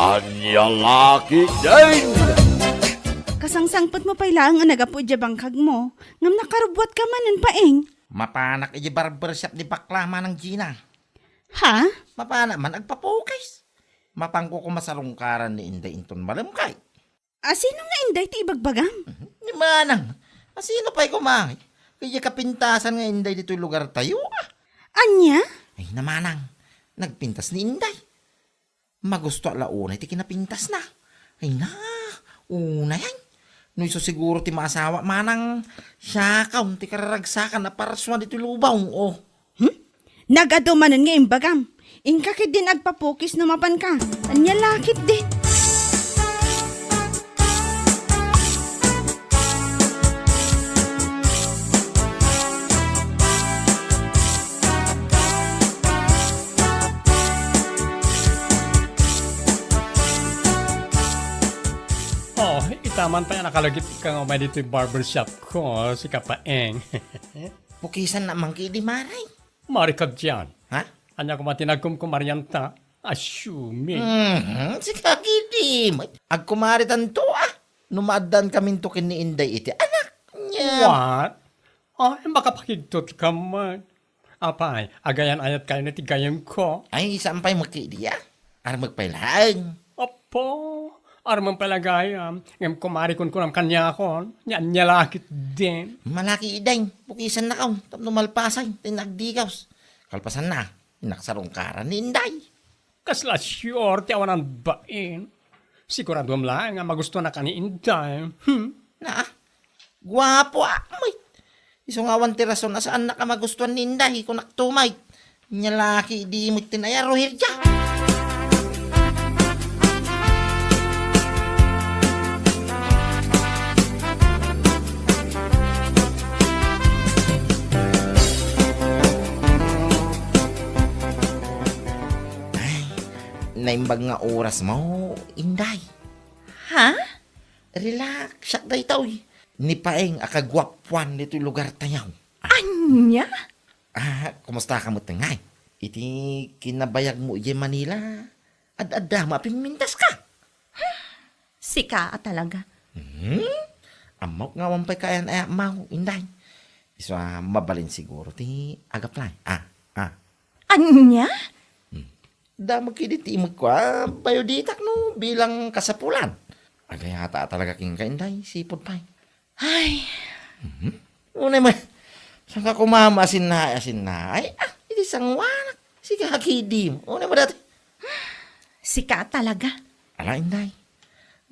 Anyang laki din! Kasangsangpot mo pa'y lang ang nagapo dya bangkag mo. Ngam nakarubwat ka manan paeng. Mapanak iji barbershop di baklama ng Gina. Ha? Mapanak man agpapukis. Mapangko ko masarungkaran ni Inday Inton malamkay. Sino nga inday ti ibagbagam? Ni manang, asino pa'y kumangit? Kaya kapintasan nga Inday dito'y lugar tayo Anya? Ay namanang, nagpintas ni Inday. Magusto alauna iti kinapintas na. Ay na, una yan. No iso siguro ti maasawa manang siyakaw ti kararagsakan na paraswan dito'y lubaw. Oh. Nagadumanan nga imbagam. Inkakit din agpapukis numapan ka. Anya lakit din. Itaman pa yan, nakalagit ka nga umay dito yung barbershop ko, si Kapaeng. Pukisan na mangki di maray. Marikag dyan. Ha? Anya ko matinagkum ko Marianta, assuming. Si kakidim. Agkumaritan to Numadan kami to ni Inday iti anak niya. What? Baka pakigtot ka man. Apay, agayan ayat kayo na tigayam ko. Ay, sampay magkidiya. Ar magpailang. Opo, armang palagayam. Ngam kumarikon ko ng kanya ko. Yan nyalakit din. Malaki iday. Pukisan na kaw. Tapno malpasay. Tinagdigaws. Kalpasan na. Inaksarungkaran ni Inday. Kasla sure, ti awan ang bain. Sigurado lang nga magusto na ka ni Inday. Na, guwapo May. Isong awan ti rason na saan nakamagustuhan ni Inday kung naktumay. Nyalaki di mo tinayaro hirja. Naimbag nga oras mo, Inday. Ha? Relax, siyak day tao Ni Paeng akagwapwan dito lugar tayaw. Anya? Kumusta ka mo tangay? Iti kinabayag mo iya Manila. Ad-adda mapimintas ka. Sika talaga. Amok nga wampay kayan ay mau, Inday. Iso mabalin siguro ti agaplay. Anya? Damag kiti imag ko, bayoditak no, bilang kasapulan. Agay hata talaga king ka, Inday, sipod pa'y. Ay. Unay mo, saan ka kumama asin na. Ay, iti sangwanak. Sige, hakidim. Unay mo dati. Sika talaga. Ala, Inday.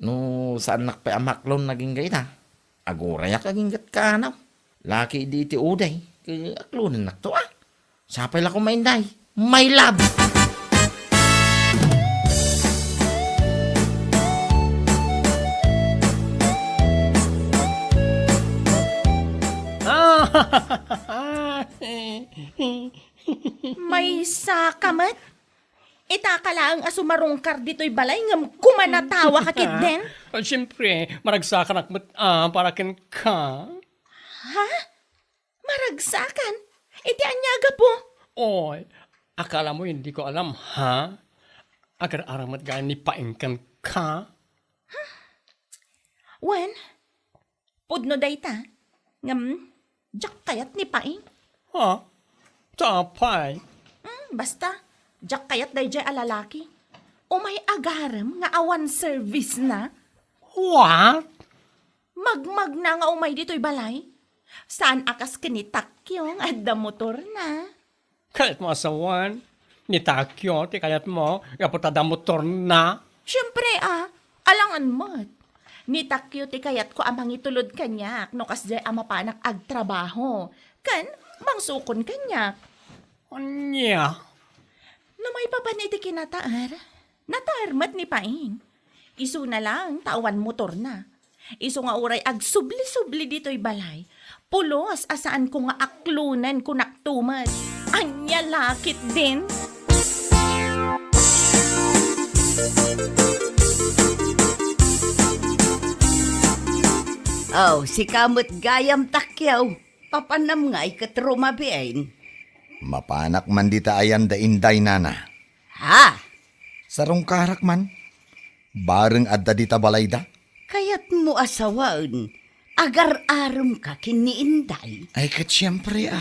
No, saan nakpa amaklon naging gayta? Agurayak naging gat kanaw. Laki di iti uday. Kaya aklonin nakto Sapay lang ko Inday. My love. May sakamat? Itakala ang asumarungkar dito'y balay ngam kumanatawa ka kit den? Siyempre, maragsakan akmat para kin ka. Ha? Maragsakan? Iti anyaga po. Oy, akala mo hindi ko alam, ha? Agar aramat gaya ni paingkan ka? Wen? Pudno dayta? Ngam, jak kayat ni paing? Ha? Tapay. Basta, jak kayat day jay alalaki. Umay agaram nga awan service na. What? Magmag na nga umay dito'y balay. Saan akas kinitakyo at da motor na? Kayat mo asawan. Ni Takyo, ti kayat mo, kaputada motor na. Siyempre alangan mo't. Nitakyo ti kayat ko amang itulod kanyak no kasjay ama panak agtrabaho. Kan, mangsukon kanyak. Anya? No may papan iti kinataar. Natarmat ni Paing. Isu na lang, tawan motor na. Isu nga uray agsubli-subli dito'y balay. Pulos asaan ko nga aklunan ko naktumat. Anya lakit din. Si kamot gayam takyaw. Papanam nga ikatrumabiain. Mapanak man dita ayan da Inday nana. Ha? Sarong karak man. Bareng adda dita balayda? Kayat mo asawaan, agar-aram ka kini Inday. Ay kat siyempre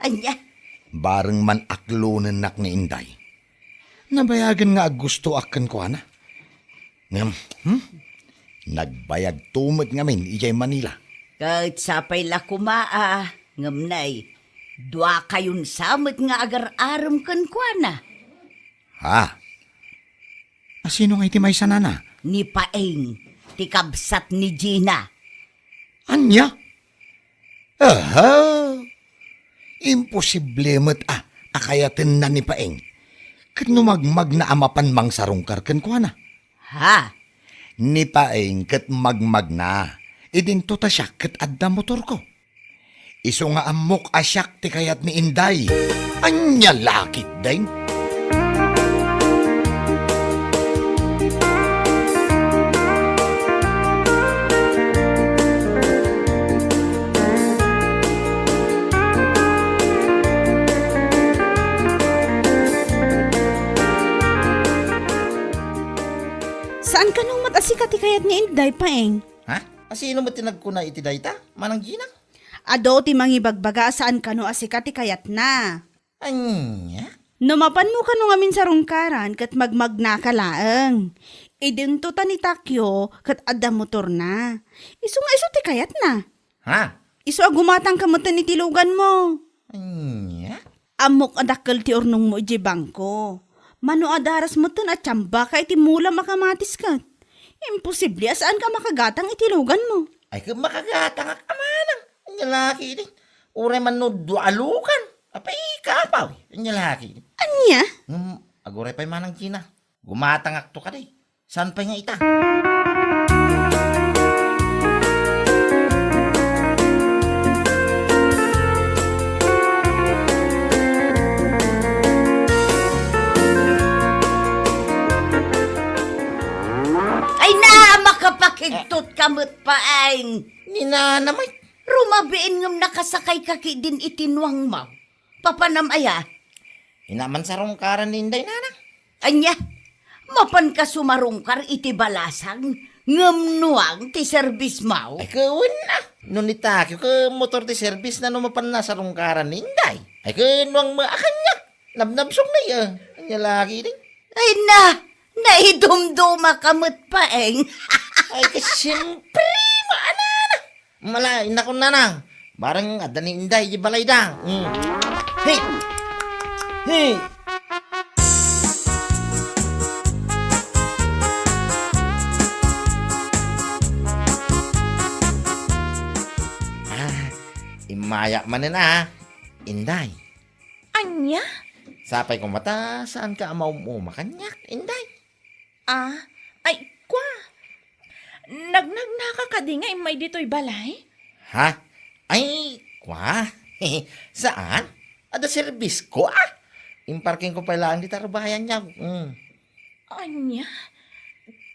Anya, Bareng man aklunan nak ni Inday. Nabayagan nga gusto akan ko ana. Ngam, Nagbayag tumot ngamin ijay Manila. kahit sapay la kumaa, ngamnay, dua kayon samot nga agar-aram kan kuana. Ha? Sino nga iti may sanana? Ni Paeng, ti kabsat ni Gina. Anya? Aha! Imposible mo't akayatin na ni Paeng. Kat numagmag na amapan mang sarungkar ken ko ana. Ha? Ni Paeng kat magmag na. Idinto ta siya kat adda motor ko. Iso nga amok asyak ti kayat ni Inday. Anya lakit din. Saan ka nung matasikat kayat ni Inday, Paeng? Ha? Asino mo tinagkuna iti dayta? Manang Gina? Ado ti mangibagbaga saan ka no asikat kayat na. Anya? Numapan mo ka nung amin sa rungkaran kat magmagna ka laeng. Idinto ta ni Takyo kat adda motor na. Iso nga iso ti kayat na. Ha? Iso agumatang kamutan ni tilugan mo. Anya? Amok adakkel ti ornong mo iji bangko. Mano adaras mo at tsamba ka iti mula makamatis ka. Imposible asaan ka makagatang itilugan mo. Ay ka makagatang akamanang. Anya laki din. Uray man no dualukan. Apay kapaw. Anya laki din. Anya? Aguray pa'y Manang Gina. Gumatangak to ka day. Saan pa nga ita? Ay na, makapakigtot kamot Paeng. Ninanamay. Rumabiin ngam nakasakay kaki din itinwang mo. Papanam aya. Inaman sa rungkaran ni Inday nanang. Anya, mapan ka sumarungkar iti balasang ngam nuang ti service mo. Ay kawin na. Nung itakyo ka motor di service na numapan na sa rungkaran ni Inday. Ay kanuang maakanya. Nabnabsong na iya. Anya laki din. Ay na, naidumduma kamot Paeng. Ay siyempre maana na. Malain na kong nanang. Barang adda ni Inday di balay dang. Hey! Hey! Imaya man na Inday. Anya? Sapay ko mata, saan ka amaw mo makanyak, Inday? Ay, kwa. Nagnaka ka di nga may dito'y balay? Ha? Ay, kwa? Saan? Ada service ko Imparking ko pala ang ditarbayan niya. Anya?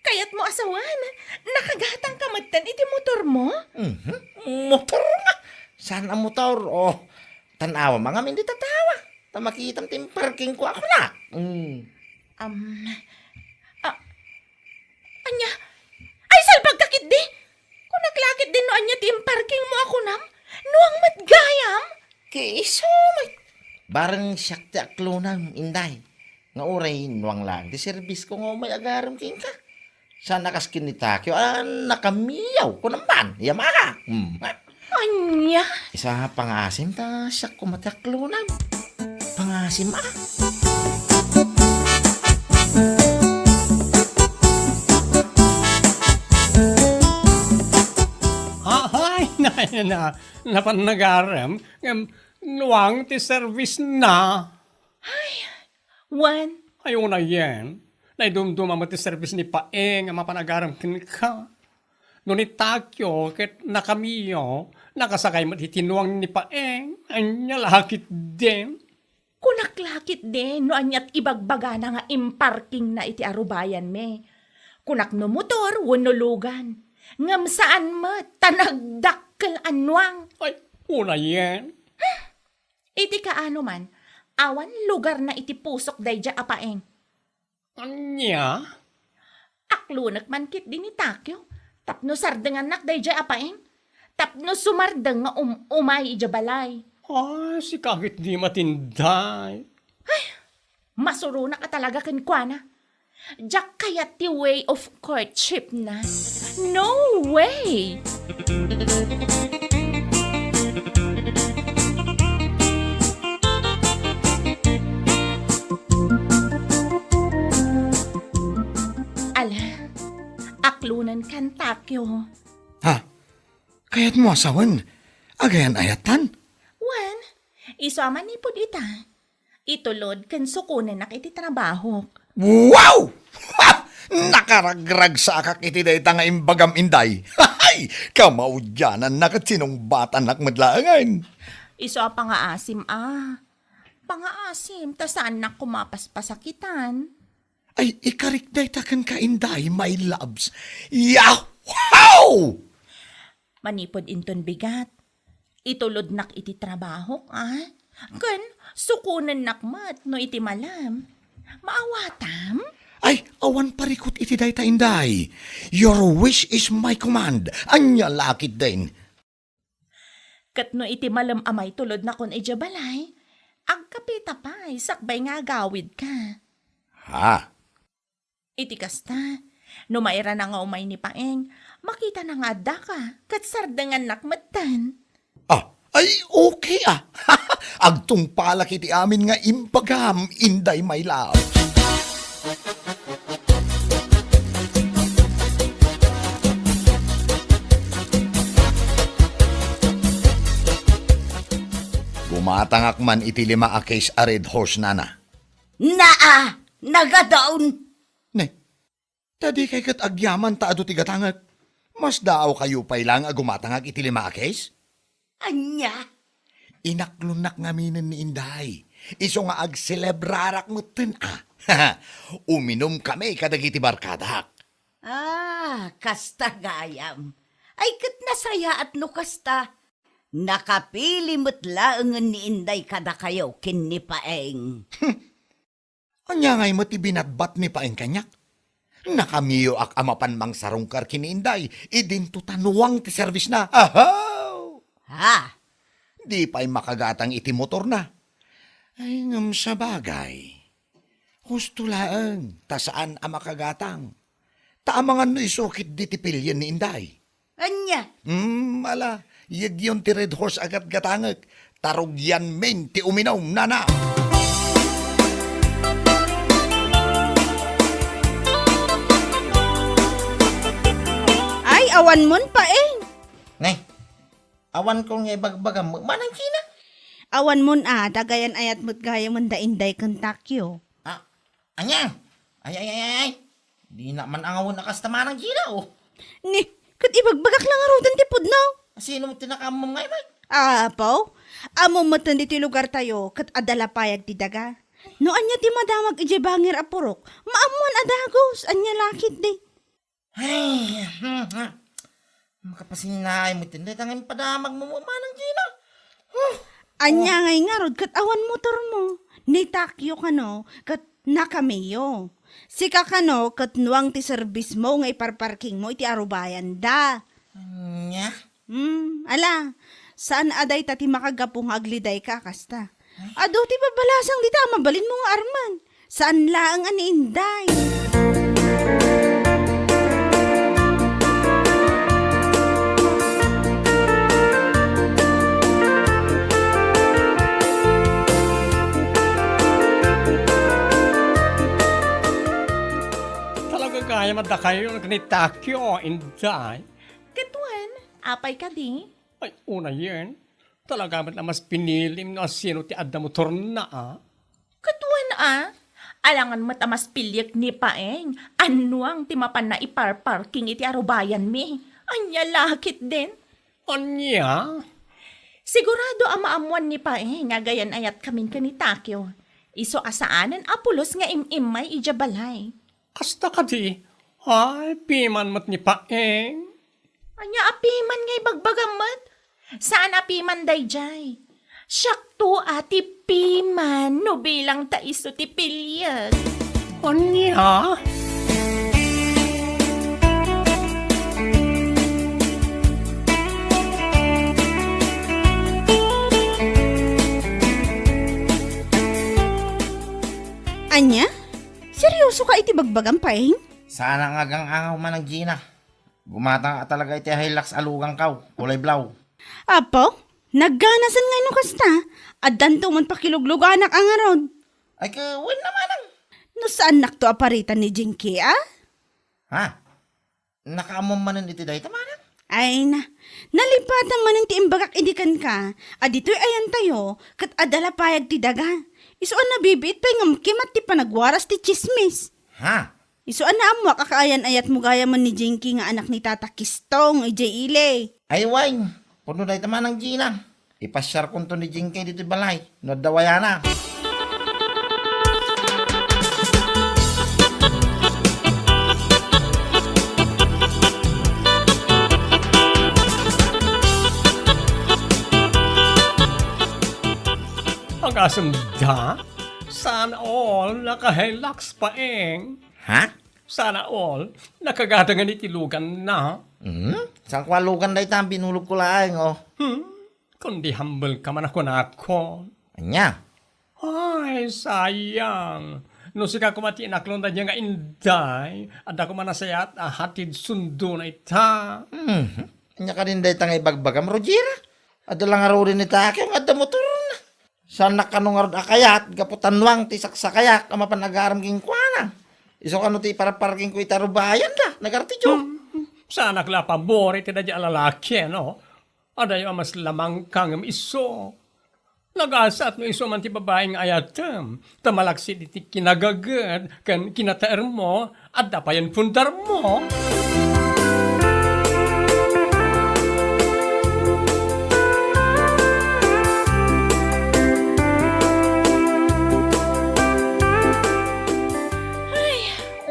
Kayat mo asawan. Nakagatang kamatan iti motor mo? Motor nga. Saan ang motor? Oh, tanawa mga min di tatawa. Tamakitam tim parking ko ako na. Anya? Ay, salbag kakit di! Kung naglakit din no anya tim parking mo ako nam, nuang matgayam? Kiso, may. Barang siyak ti aklunam, Inday. Nga oray, nuwang lang. Di service ko nga may agaram king ka. Saan nakaskin ni Takyo? Nakamiyaw ko naman. Yamaka. Anya? Isa pangasim ta siyak ko mati aklunam. Pangasim Ay, napanagaram. Nuwang ti service na. Juan, Ayaw na yan. Naidumduma mo ti service ni Paeng ang mapanagaram kin ka. Nung itakyo, ket nakamiyo, nakasakay mo tinuwang ni Paeng, anya lakit din. kunaklakit din no anyat ibagbaga na nga imparking na iti arubayan me. Kunak no motor, wano lugan. Ngam saan mo, tanagdakkel anwang. Ay, una yan. Iti kaano man, awan lugar na iti pusok dayja apaeng. Anya? Aklunak man kit din ni Takyo. Tapno sardengan nak dayjay apaing. Tapno sumardeng nga umay ija balay. Ay, si kakit di matinday. Masuro na ka talaga kan Kwana. Diyak kayat ti way of courtship na. No way! Ala, aklunan kan Takyo. Ha? Kaya't mo asawan? Agayan ayatan? Wan, isama ni pud ita. Itulod kan sukunan na iti trabaho. Wow! Ha! Nakaragrag sa akak iti day nga imbagam inday. Hay! Kamaudyanan na kat sinong bata nakmadlaangan. Iso pa nga asim Pangaasim, ta saan na kumapaspasakitan. Ay, ikarik day takan ka inday, my loves. Yaw! Manipod inton bigat. Itulod nak iti trabaho, Kan, sukunan nakmat no iti malam. Maawatam? Ay, awan parikot iti day ta inday. Your wish is my command. Anya lakit din. Kat no iti malam amay tulod na kun ija balay, agkapita pa'y sakbay nga gawid ka. Ha? Iti kasta, no maira na nga umay ni Paeng, makita na nga adda ka, kat sardangan nakmatan. Ay, okay Agtung palak iti amin nga imbagam, inday my love. Gumatangak man iti 5 a case a red horse nana. Naa! Nagadaon! Ne, tadi kay kat agyaman ta ado ti gatangak. Mas daaw kayo pa'y lang gumatangak iti 5 a case? Anya? Inaklunak nga minin ni Inday. Iso nga ag-celebrarak mo Uminom kami kadagiti barkadak. Kasta gayam. Ay, kat nasaya at no kasta. Nakapili mo't laangan ni Inday kada kayo kin ni Paeng. Anya ngay mo ti binatbat ni Paeng kanyak. Nakamiyo ak amapan mang sarungkar kini Inday. Idin tanuwang ti service na. Ahaw! Ha? Di pa'y makagatang iti motor na. Ay ngam sa bagay. Husto laang, ta saan ang makagatang. Taamangan no isukit di tipilyan ni Inday. Anya? Ala, yun ti red horse agat gatangag. Tarugyan men ti uminaw, nana. Ay, awan mon Paeng. Nay, awan kong ibagbagam mo, manang China. Awan mon dagayan ayat mo't gaya mon da inday kan Takyo. Anya? Ay. Di na man ang awon na kastama ng China, Ni, kat ibagbagak lang arudan ti pudnaw. Sino mo tinakamam ngay, may? Apaw, amo matan ti lugar tayo, kat adala payag ti daga. No anya ti madamag ije bangir apurok, maamuan adagos, anya lakit di. Ay, makapasinay mo tinday tangin padamag mo manang China. Anya ngay nga rod, kat awan motor mo. Ni Takyo kano, kat nakamiyo. Sika kano, kat nuwang ti service mo, ngay parparking mo, iti arubayan da. Anya? Ala, saan aday tati makagapong agliday ka, kasta? Ado ti babalasang dita, mabalin mo nga arman. Saan laang ani Inday? Talaga kaya madda kayo ni Takyo, Inday. Katuan, apay ka di? Ay, una yan. Talaga na mas pinilim na sino ti adda motor na Katuan alangan matamas pilyak ni Paeng. Anuang timapan na ipar-parking iti arubayan mi. Anya lakit din. Anya? Sigurado maamuan ni Paeng nga gayan ayat kamin ka ni Takyo. Iso asaanan apulos nga imimay ijabalay. Kasta ka di. Ay, piman mat ni Paeng. Anya apiman ngay bagbagamat. Saan apiman dayjay? Syakto ati piman no bilang taiso ti pilyag. Anya? Anya? Seryoso ka iti bagbagang paeng? Sana nga gang angaw man ng Gina. Gumata nga talaga iti Hilux alugang kaw, kulay blaw. Apo, nagganasan nga no kasta. Addan to man pakiluglog anak ang arod. Ay kawin naman ang. No saan nakto aparitan ni Jinky, ah? Ha? Nakaamom manan iti day tamanan. Ay na, nalipatan man ti imbagak idikan ka. Adito'y ayan tayo, kat adala payag ti daga. Isuan na bibit pa ngam kimat ti panagwaras ti chismis. Ha? Isuan na amo kakaayan ayat mo gaya man ni Jinky nga anak ni Tata Kistong, ijay ile. Ay wine, puno day taman ng Gina. Ipasyar ko to ni Jinky dito balay. No dawayana. Ang asamda? Sana all naka-Hilux paeng. Ha? Sana all nakagadangan itilugan na. Saan kwalugan day tam binulog ko laeng oh. Kundi humble ka man ako na ako. Anya? Ay, sayang. No sika kumati naklon na niya nga inday, at ako man nasayat hatid sundo na ita. Anya ka rin day tangay bagbagam Rogera. Adalang araw rin ita akong adda motor na. Sana kanong arod akayat, gaputanwang ti saksakayak, ama panagaram king kuana. Iso kano ti para parking ko itarubayan da, nagartidyo. Sana kla pabori ti dadya alalaki, no? Aday mas lamang kang iso. Nagasat no iso man ti babaeng ayatem. Tamalaksi ti kinagagad, kan kinataer mo, at dapayan pundar mo.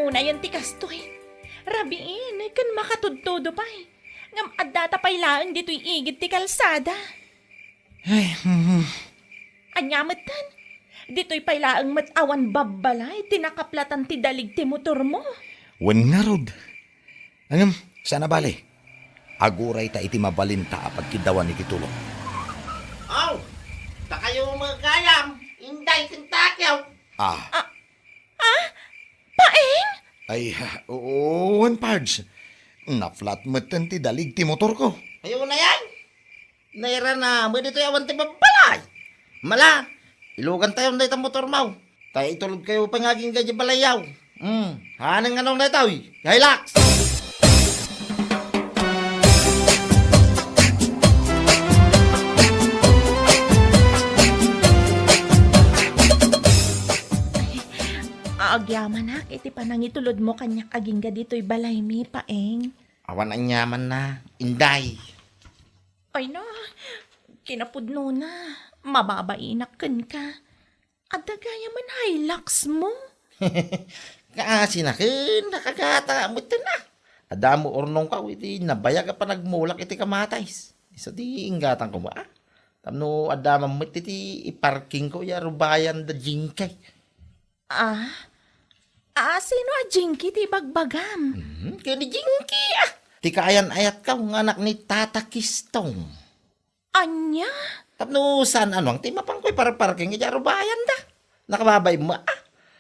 Una yan ti kastoy. Rabiin, kan makatudtudo pa eh. Ngam adda tapay laang dito'y igid ti kalsada. Anyamatan, dito'y pailaang matawan babbalay, tinakaplatan ti dalig ti motor mo. Wen nga rod. Angam, sana bali. Aguray ta iti mabalinta pagkidawan ni Kitulo. Aw, ta kayo magayam, inday kintakyaw. Paeng? Ay, oo, Pards. Na-flat matan ti dalig ti motor ko. Ayaw na yan. Naira na, mo dito yawan ti babalay. Mala, ilugan tayo na itang motor mau. Tayo itulog kayo pangaging gadya balayaw. Hanang anong na ito, Hilux. Aagyaman na, iti panangitulod mo kanyak aging ga dito'y balay mi, Paeng. Awan ang yaman na, inday. Ay na, kinapudno na. Mababainak ka. At dagaya man Hilux mo. Kaasi na kin, nakagata mo ito na. Adamo ornong ka, iti nabayag pa nagmulak iti kamatays. Isa di ingatan ko ba? Tamno adamam mo iti iparking ko, yarubayan da jingkay. Sino a Jinky ti bagbagam? Kaya ni Jinky Ti kaayan ayat ka ng anak ni Tata Kistong. Anya? Tapno saan ano ang timapangkoy para parking ijarubayan da. Nakababay mo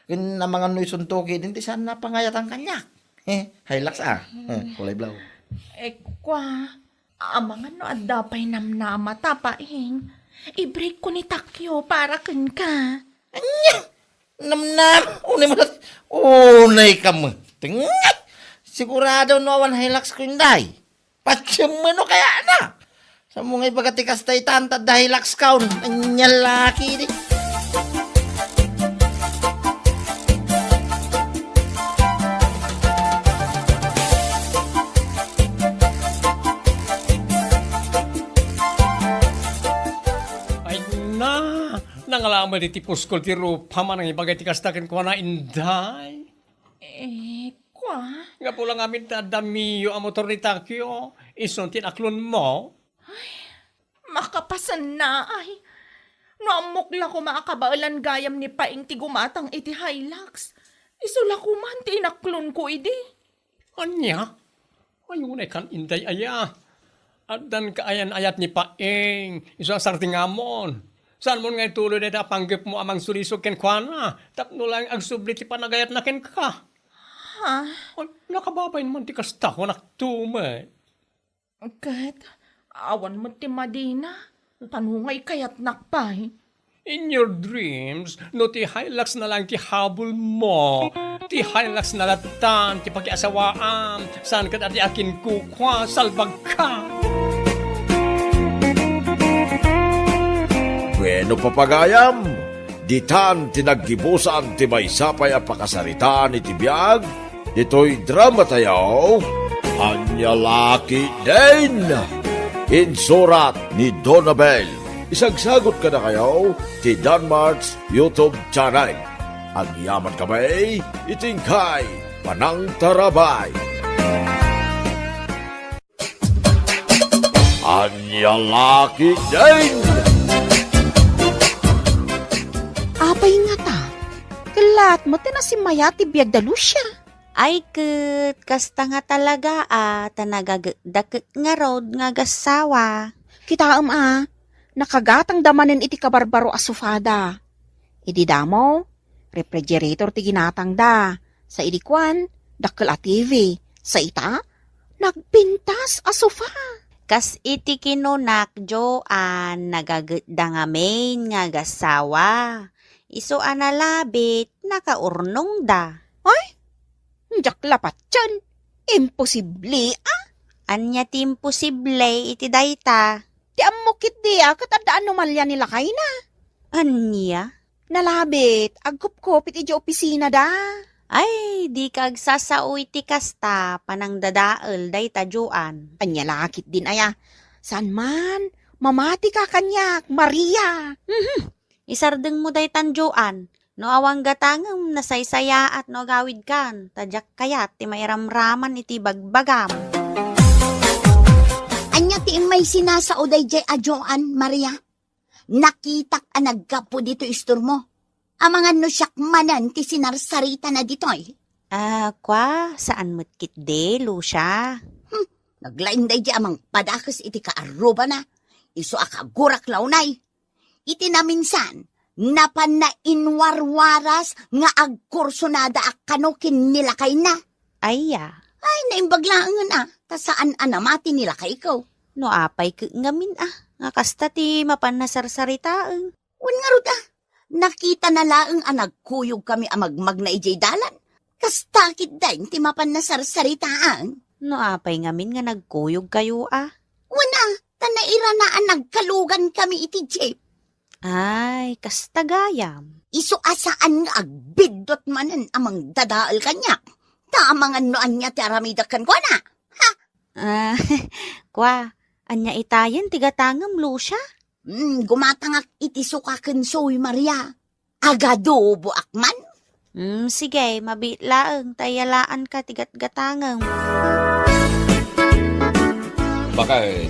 Kun na mga nuy suntuki din ti saan napangayat ang kanyak. Hilux kulay blaw. Amangan no adapay namnama tapaing. I-break ko ni Takyo para ken ka. Anya! Namnam! Unay ka mo. Tingay! Sigurado no awan Hilux ko inday. Patsumano kaya na. Sa mga ibagatikas tayo tanta da Hilux kaun. Anya laki di. Nangalaman di tipos ko ti rupa man ang ibagay ti kastakin ko na inday. Nga po lang amin tadamiyo ang motor ni Takyo. Ison tinaklon mo. Makapasan na ay. Naamukla ko maakabaalan gayam ni Paing ti gumatang iti Hilux. Isula ko man ti inaklon ko idi. Anya? Ayunay kan inday aya. At dan kaayan ayat ni Paing. Iso asar tingamon. Saan mo nga tuloy na panggip mo amang sulisog ken kwana? Tapno lang ang subli ti panagayat na ken ka. Ha? Ay, nakababay naman ti kasta ko naktumay. Kat, awan mo ti Madina. Panungay kayat nakpay. In your dreams, no ti Hilux na lang ti habol mo. Ti Hilux na latan, ti pakiasawaan. Saan ka ati akin kukwa, salbag ka. Bueno papagayam, ditan tinaggibusan ti may sapay a pakasaritaan iti biyag, dito'y drama tayo, Anyalaki din! Insurat ni Donabel. Isagsagot ka na kayo ti Danmarks YouTube channel. Ang yaman kamay, itingkay, panang tarabay. Anyalaki din! Apay nga ta. Kalat mo na si Maya ti biyag dalu siya. Ay, kasta nga talaga tanagagdakit nga road nga gasawa. Kita nakagatang damanin iti kabarbaro asufada. Idi damo, refrigerator ti ginatang da. Sa idikwan, dakkel a TV. Sa ita, nagpintas asufa. Kas iti kinunak Joan nagagda nga main nga gasawa. Iso analabit, nakaurnong da. Diyak lapat dyan. Imposible Anya ti imposible iti dayta. Ti amukit diya katadaan numalya nila kay na. Anya? Nalabit, agkup-kupit iti opisina da. Ay, di kag sasao iti kasta panang dadael dayta Joan. Anya lakit din aya. San man? Mamati ka kanyak, Maria. Isardeng mo daytan Joan. No awang gatangem nasaysaya at no gawid kan. Tadyak kayat ti mairamraman iti bagbagam. Anya ti may sinasao day jay ajoan, Maria. Nakitak a naggapo dito istor mo. Amangan no siyak manan ti sinarsarita na ditoy. Kwa, saan mo't kitde, Lucia? Naglain day jay amang padakas iti kaaruba na. Iso akagurak launay. Iti na minsan, napan na inwarwaras nga agkursonada akano kinilakay na. Aya, Ay, naimbaglaangan tasaan anamati nilakay ko. no apay ngamin nga kasta ti mapanasarsaritaan. Wan nga ruta, nakita na laang nagkuyog kami amagmag na ijay dalan. Kastakit dahin ti mapan na sarsaritaan. No apay ngamin nga nagkuyog kayo Wana, tanaira na nagkalugan kami iti jeep. Ay, kasta gayam. Iso asaan nga agbidot manen amang dadaal kanya. Tamangan noan niya ti aramidakan ko na. Kwa, anya itayan tigatangam, Lucia? Gumatangak iti sukaken soy Maria. Agadobo akman. Sige, mabitlaang tayalaan ka tigat-gatangam. Bakit?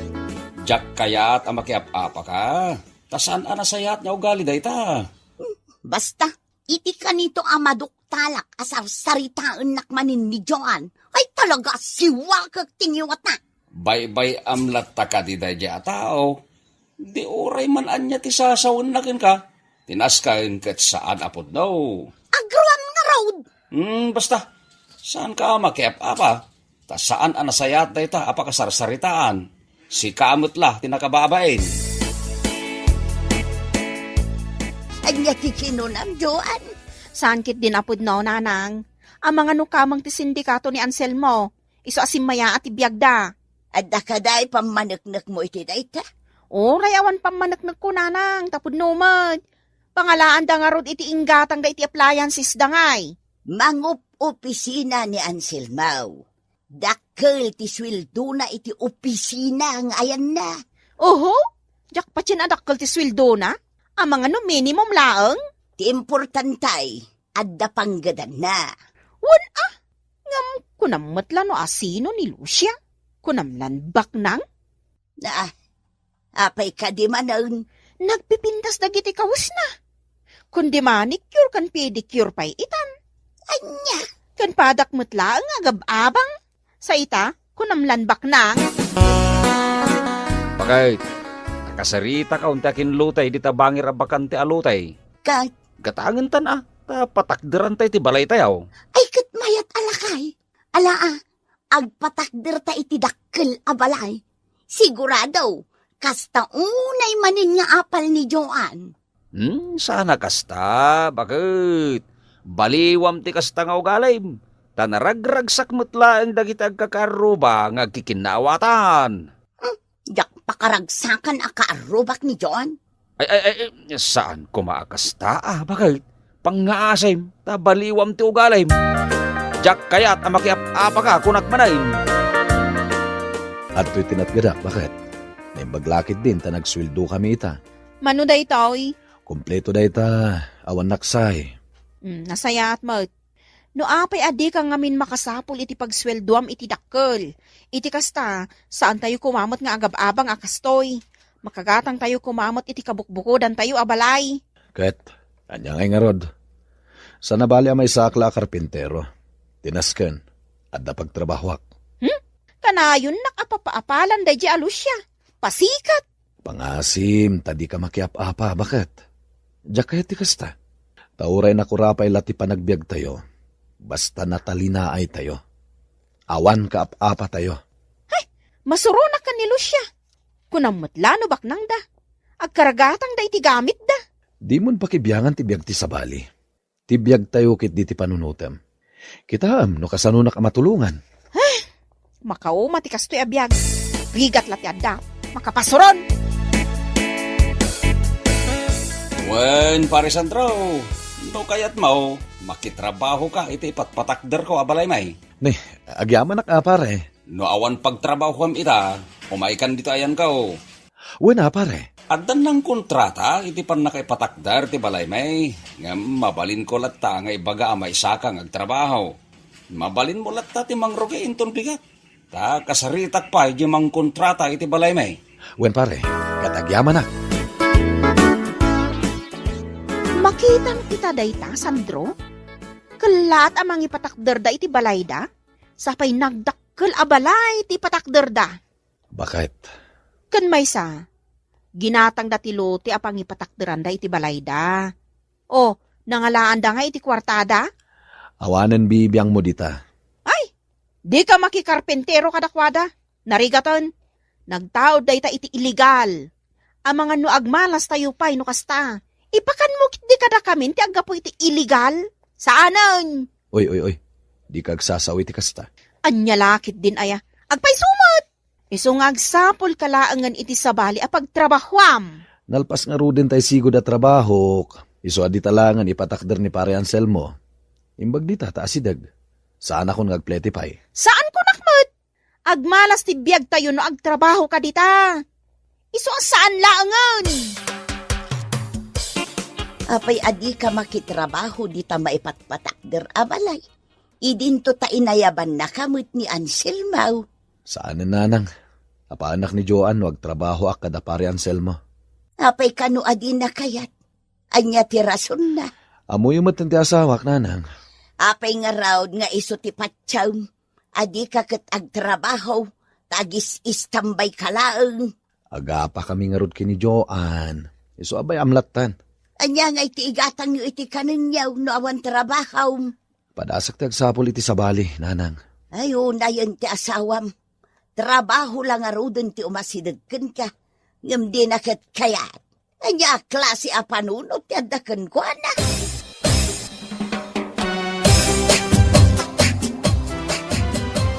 Jack kayat ang makiap-apa ka? Tasaan anasayat niya ugali dayta? Basta, iti kanito amaduktalak asar saritaan nakmanin ni Joan. Ay talaga siwakag tingiwat na. Bay-bay amlat ta ka di dayja tao. Di oray man anya ti sasawan nakin ka. Tinaskain kat saan apod no. Agruam nga road. Basta, saan ka makiap-apa? Tasaan anasayat dayta apakasarsaritaan? Si kamot la tinakababain. Anya kikinunam, Joan. Saan kit dinapod no, nanang? Ang mga nukamang ti sindikato ni Anselmo. Iso asim Maya at ibiyagda. Adda kaday pamanaknak mo iti dayta. Oray awan pamanaknak ko, nanang. Tapod numad. Pangalaan da nga rod iti inggatang da iti appliances da ngay. Mangup opisina ni Anselmo. Dakkel ti sweldo na iti opisina ang ayan na. Oho? Jak pa adakkel ti sweldo na? Ang mga no minimum laeng? Ti importantay, adda panggadan na. Wan ngam kunammatla no asino ni Lucia? Kunamlan bak nang? Apay ka di manan. Nagpipintas dagiti kawas na. Kundi manicure kan pedicure pa'y itan. Anya, Kan padak mutla ang agab-abang. Sa ita, kunamlan bak nang. Bakit? Nakasarita ka unti akin lutay, di ta bangir abakan ti alutay. Kat, Gatangan tan ta patakderan tay ti balay tayaw. ay kat mayat alakay. Alaa, agpatakder ta iti dakkel abalay. Sigurado, kasta unay manin nga apal ni Joan. Sana kasta, bakit? Baliwam ti kasta nga ugalay. Tanaragragsak mutlaang dagiti agkakaruba nga kikinawatan. Yak pakaragsakan akaarubak ni Joan. Ay, saan kumakasta? Bakit? Pangaasay, tabaliwam ti ugalay. Jak kayat amakiap-apa ka kunak manay. At to'y tinatgadak, bakit? May baglakit din ta nagsweldo kami ita. Mano da itoy? Kompleto da ita, awan naksay. Nasaya at mat. No apay adi ka ngamin makasapol iti pagsweldoam iti dakkel. Iti kasta, saan tayo kumamot nga agab-abang akastoy. Makagatang tayo kumamot iti kabukbukodan tayo abalay. Ket, anya ngay nga rod. Sa nabali may sakla karpintero. Tinasken, at na pagtrabahwak. Kanayon nakapapaapalan da di alusya. Pasikat. Pangasim, tadi ka makiap-apa, bakit? Diyak kaya ti kasta. Tauray na kurapay lati panagbiag tayo. Basta natalina ay tayo. Awan ka apa tayo. Masuro na ka ni Lucia. Kunang matlano baknang da. Agkaragatang da iti gamit da. Di mon pakibiyangan ti biag ti sabali. Ti biag tayo kit di ti panunutem. Kitaam no kasano na ka matulungan. Makao matikas to'y abiyag. Rigat lati adda. Makapasuron. Wen, pare Sandro, no kayat mo, makitrabaho ka, iti patpatakder ko abalay may. Ne, agyaman na ka pare. No awan pagtrabaho kam ita, umaikan dito ayan ka o. Wena pare. Addan ng kontrata, iti pan nakaipatakder ti balay may. Nga mabalin ko latta nga ibaga amay sakang agtrabaho. Mabalin mo latta ti mangroge inton bigat. Ta kasaritak pa, iti mang kontrata iti balay may. Wen pare, katagyaman na. Makitang kita dayta, Sandro? Kalat amang ipatakder da iti balay da? Sapay nagdakkel abalay iti patakder da. Bakit? Kan may sa, ginatang dati lote apang ipatakderan da iti balay da. O, nangalaan da nga iti kwartada? Awanan bibiyang mo dita. Ay, di ka makikarpentero kadakwada. Narigaton, nagtaod da ita iti illegal. Ang mga no agmalas tayo pa'y no kasta. Ipakan mo di kada kamin ti agapo iti illegal. Saanan? Oy. Di kag sasawi ti kasta. Anya lakit din aya. Agpay sumot! Iso nga agsapol kalaangan iti sabali a pagtrabahwam. Nalpas nga rudin tay sigod at trabaho. Iso adi talangan ipatakder ni pare Anselmo. Imbag dita taasidag. Saan ako ngagpletipay? Saan ko nakmat? Agmalas ti biyag tayo no agtrabaho ka dita. Iso saan laangan? Apay adi ka makitrabaho di ta maipatpatakder abalay. Idinto ta inayaban na kamot ni Anselmo. Saan na nanang? Apaanak ni Joan wag trabaho ak kada pare Anselmo. Apay kano adi na kayat. Anya ti rason na. Amoy umatan ti asawak nanang. Apay nga raod nga iso ti patsaw. Adi ka kat agtrabaho. Tagis istambay kalaang. Aga pa kami nga rod kini Joan. Iso abay amlatan. Anya nga iti igatang yu iti kaninyaw no awan trabaho. Padasak ti agsapol iti sabali, nanang. Ayun na yun ti asawam. Trabaho lang arudon ti umasidagkan ka. Ngam di nakat kayat. Anya klase a panunot ti adakan ko na.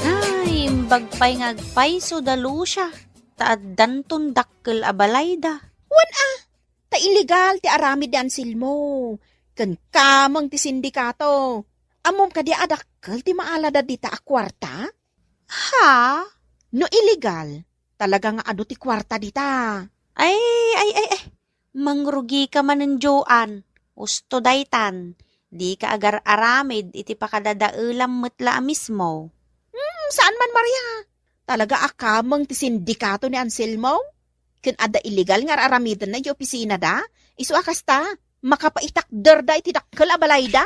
Ay, imbagpay ngagpay so dalo siya. Taaddan ton dakkel abalay da. Ta illegal ti aramid di Anselmo. Kan kamang ti sindikato. Amom ka di adakkel ti maalada dita a kwarta? Ha? No illegal, talaga nga ado ti kwarta dita. Ay. Mangrugi ka man ng Joan. Usto daytan. Di ka agar aramid iti pakadadaulam metla mismo. Saan man Maria? Talaga akamang ti sindikato ni Anselmo? Kun ada illegal nga aramidan na yung opisina da? Isu akasta, makapaitakder da iti dakkel abalay da.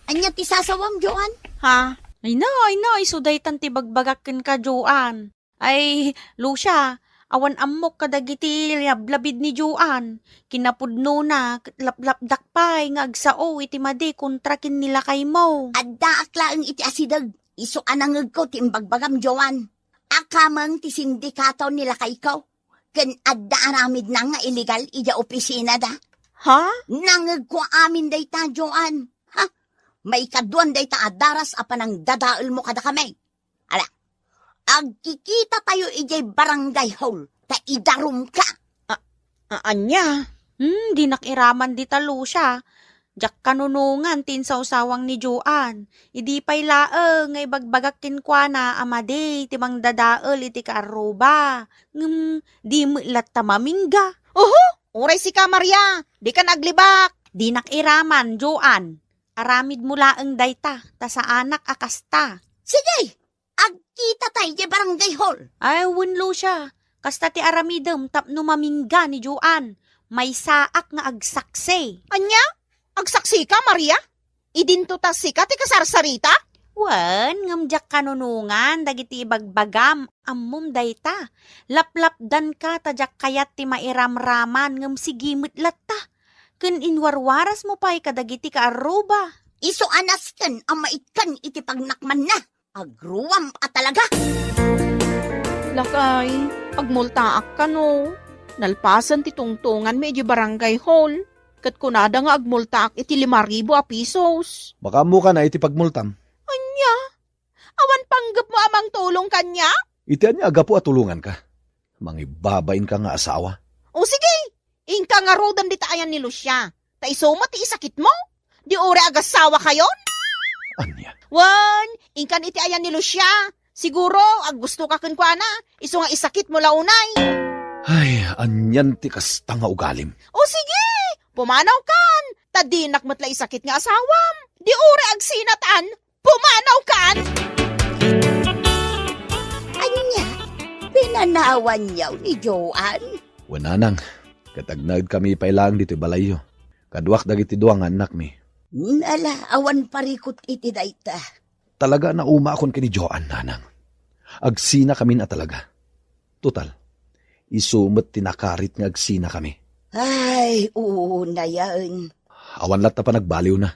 Anya ti sasawam, Joan? Ha? Ay na, iso daytan ti bagbagakin ka, Joan. Ay, Lucia, Awan amok kadagiti lablabid ni Juan. Kinapudno na, laplapdak pa'y nga agsao iti madi kontra kin nila kay mo. Adda akla ang iti asidag. Iso anangag ko ti imbagbagam Joan. Akamang ti sindikato nila kay ikaw. Ken adda aramid na nga illegal ija opisina da. Ha? Nangag ko amin day ta, Joan. Ha? May kaduan day ta adaras apan ang dadaal mo kada kami. Ala, agkikita tayo ijay barangay hall. Ta idarum ka. Anya? Di nakiraman di talo siya. Jak kanunungan tin sawsawang ni Joan. Idi pa'y laeng ngay bagbagak kinkwana amade timang dadael iti kaaruba. Di mo ilat tamamingga. Uray si ka, Maria. Di ka naglibak. Di nakiraman, Joan. Aramid mo laeng dayta, ta sa anak akasta. Sige, agkita tayo ijay barangay hall. Ay, wunlo siya. Kasta ti aramidem tapno mamingga ni Joan. May saak nga agsaksi. Anya? Agsaksi ka, Maria? Idinto ta si ka, ti kasarsarita? Wen, ngamjak kanunungan, dagiti bagbagam, ammum dayta. Laplapdan ka, tadyak kayat ti mairamraman, ngam sigimit latta. Ken inwarwaras mo pa'y kadagiti ka aruba. Iso anas ken ang maitkan iti pagnakman na. Agruwam ka talaga. Lakay, agmultaak ka no. Nalpasan ti tungtungan medyo barangay hall. Kat kunada nga agmultaak iti 5,000 a pesos. Baka mo ka na iti pagmultam. Anya? Awan panggap mo amang tulong kanya? Iti anya aga po at tulungan ka. Mangibabain ka nga asawa. O sige, ingka nga rodan di taayan ni Lucia. Ta isoma ti isakit mo? Di ore agasawa kayon? Anya? Wan, ingkan iti ayan ni Lucia. Siguro, ag gusto ka kunkwana. Iso nga isakit mo launay. Ay, anyan ti kasta nga ugalim. O sige, pumanaw kan. Tadinak matla isakit nga asawam. Di ore ag sinatan. Pumanaw kan. Anya, pinanawan niyaw ni Joan. Wananang, katagnagd kami pailang dito balayo. Kadwak dagiti duang anak mi. Nala, awan parikot iti dayta. Talaga na uma akon kini Joan, nanang. Agsina kami na talaga. Total, isumet tinakarit nga agsina kami. Ay, una yan. Awan lat na pa nagbaliw na.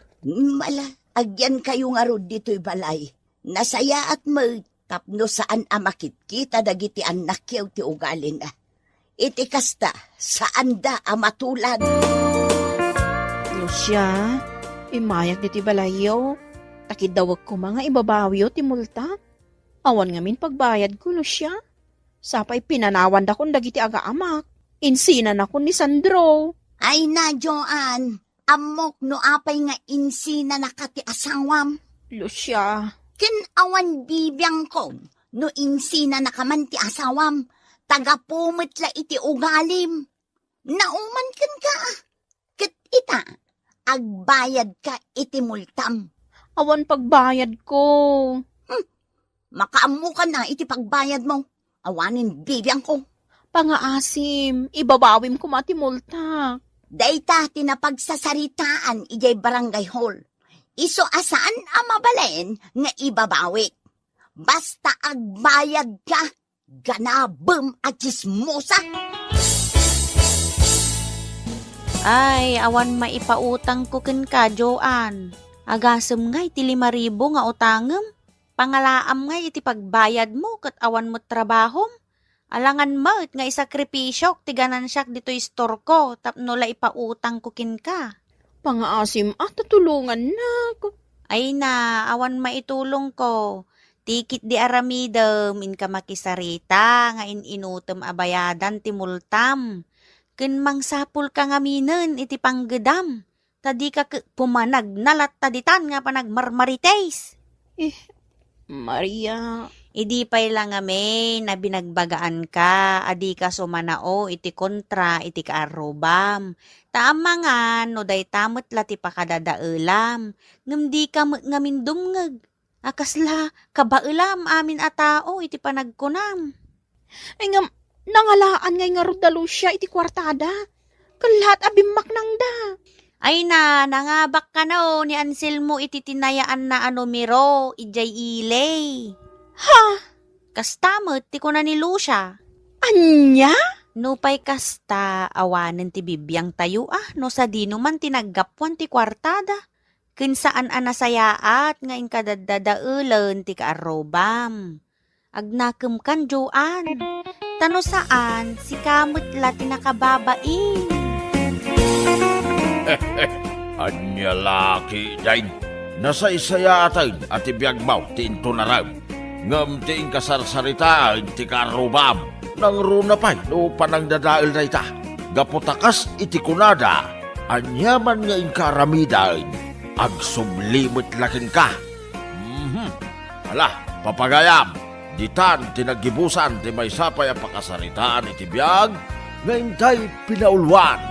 Mala, agyan kayo nga rod dito'y balay. Nasaya at tapno saan amakit kita dagiti anak yaw ti ugalin ah. Iti kasta, saan da amatulad. Lucia, imayak diti balayo. Takidawag ko mga ibabawyo ti multa. Awan ngamin pagbayad ko, Lucia. Sapay pinanawan da kon dagiti aga-amak. Insinan ako ni Sandro. Ay na, Joan. Amok no apay nga insina na kati asawam. Lucia, Ken awan bibiyang ko, no insina na kaman ti asawam. Tagapumit la iti ugalim. Nauman kan ka. Ket ita, agbayad ka iti multam. awan pagbayad ko. Makaamu ka na iti pagbayad mo. Awanin bibiyang ko. Pangaasim, ibabawim ko mati multa. Dayta tinapagsasaritaan ijay barangay hall. Iso asaan ang mabalen nga ibabawi. Basta agbayad ka, ganabem at chismosa. Ay, awan maipautang ko ken ka, Joan. Agasem nga iti 5,000 nga utangem. Pangalaam nga iti pagbayad mo kat awan mo trabahom. Alangan mo nga isakripisyok ti ganansyak dito store ko tapno la ipautang ko kin ka. Pangaasim, tutulungan na. Ay na, awan maitulong ko. Tikit di aramidem, in ka makisarita, nga inutom abayadan ti multam. Ken mangsapul ka nga minen iti panggedam. Tadi ka pumanag nalat taditan nga panagmarmarites. Maria, Idi pay lang amin na binagbagaan ka, adi ka sumanao iti kontra iti kaarubam. Tama nga, no day tamot lati pa kadadaelam, ngem di ka ngamin dumngeg. Akasla, kabailam amin a tao iti panagkunam. ay nga, nangalaan ngay nga rudalo siya iti kwartada. Kalat abimak nang da. Ay na, nangabak ka na ni Anselmo iti tinayaan na miro, ijay ilay. Ha? Kastamot, ti ko na ni Lucia. Ay Anya? No pay kasta, awanen ti bibiyang tayo no sa dino man tinaggapwan ti kwartada. Kun saan anasayaat nga inkadadadaulen ti kaarobam. Agnakem kan Joan. Tano saan si kamot la tinakababain. Anya laki dain. Nasa isayatan at ibiyagmaw ti intunaram. Ngam ti inkasarsaritaan ti karubam. Nang runa pa'y no panang dadail na ita. Gaputakas iti kunada. Anyaman nga inkaramidain. Agsublimit lakin ka. Hala, papagayam. Ditan tinagibusan ti may sapay ang pakasaritaan iti biyag. Ngayon tayo pinaulwan.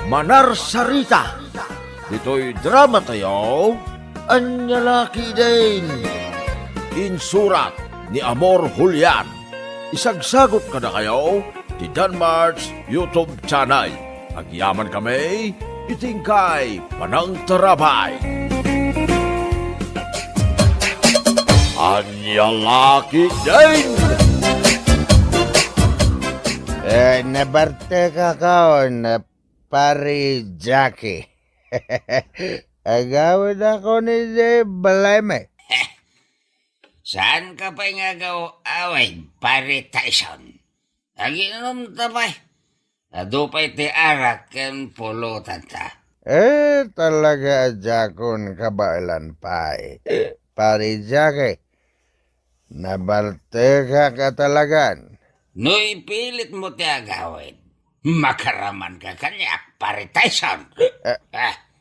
Manar sarita. Dito'y drama tayo. Anya laki din. Insurat ni Amor Julian. Isagsagot ka na kayo ti Danmar's YouTube channel. Agyaman kami, itingkay panang tarabay. Anya laki din. Nabarte ka kaon, pari Jackie. Agawin ako ni Balay me. Saan ka pa nga away, pare Tyson? Aginom ta pa. Ado pa iti arak ken pulutan ta. Talaga jakon kabailan pa. Pari Jackie, nabarte ka talagan. No ipilit mo ti agawin. Makaraman ka kanyak, pare Tyson.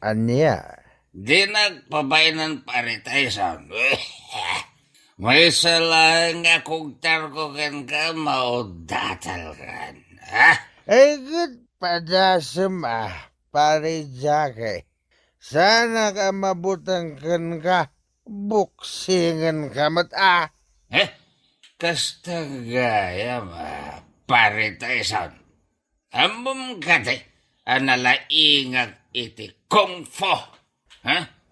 Anya? Di nagpabainan, pare Tyson. May salang nga kugtar ko ken ka maudatal kan. Good padasem pare Jackie. Sana ka mabutang kan ka, buksingan ka Kasta gaya pare Tyson. Ambom kate, analaingag iti kung fu.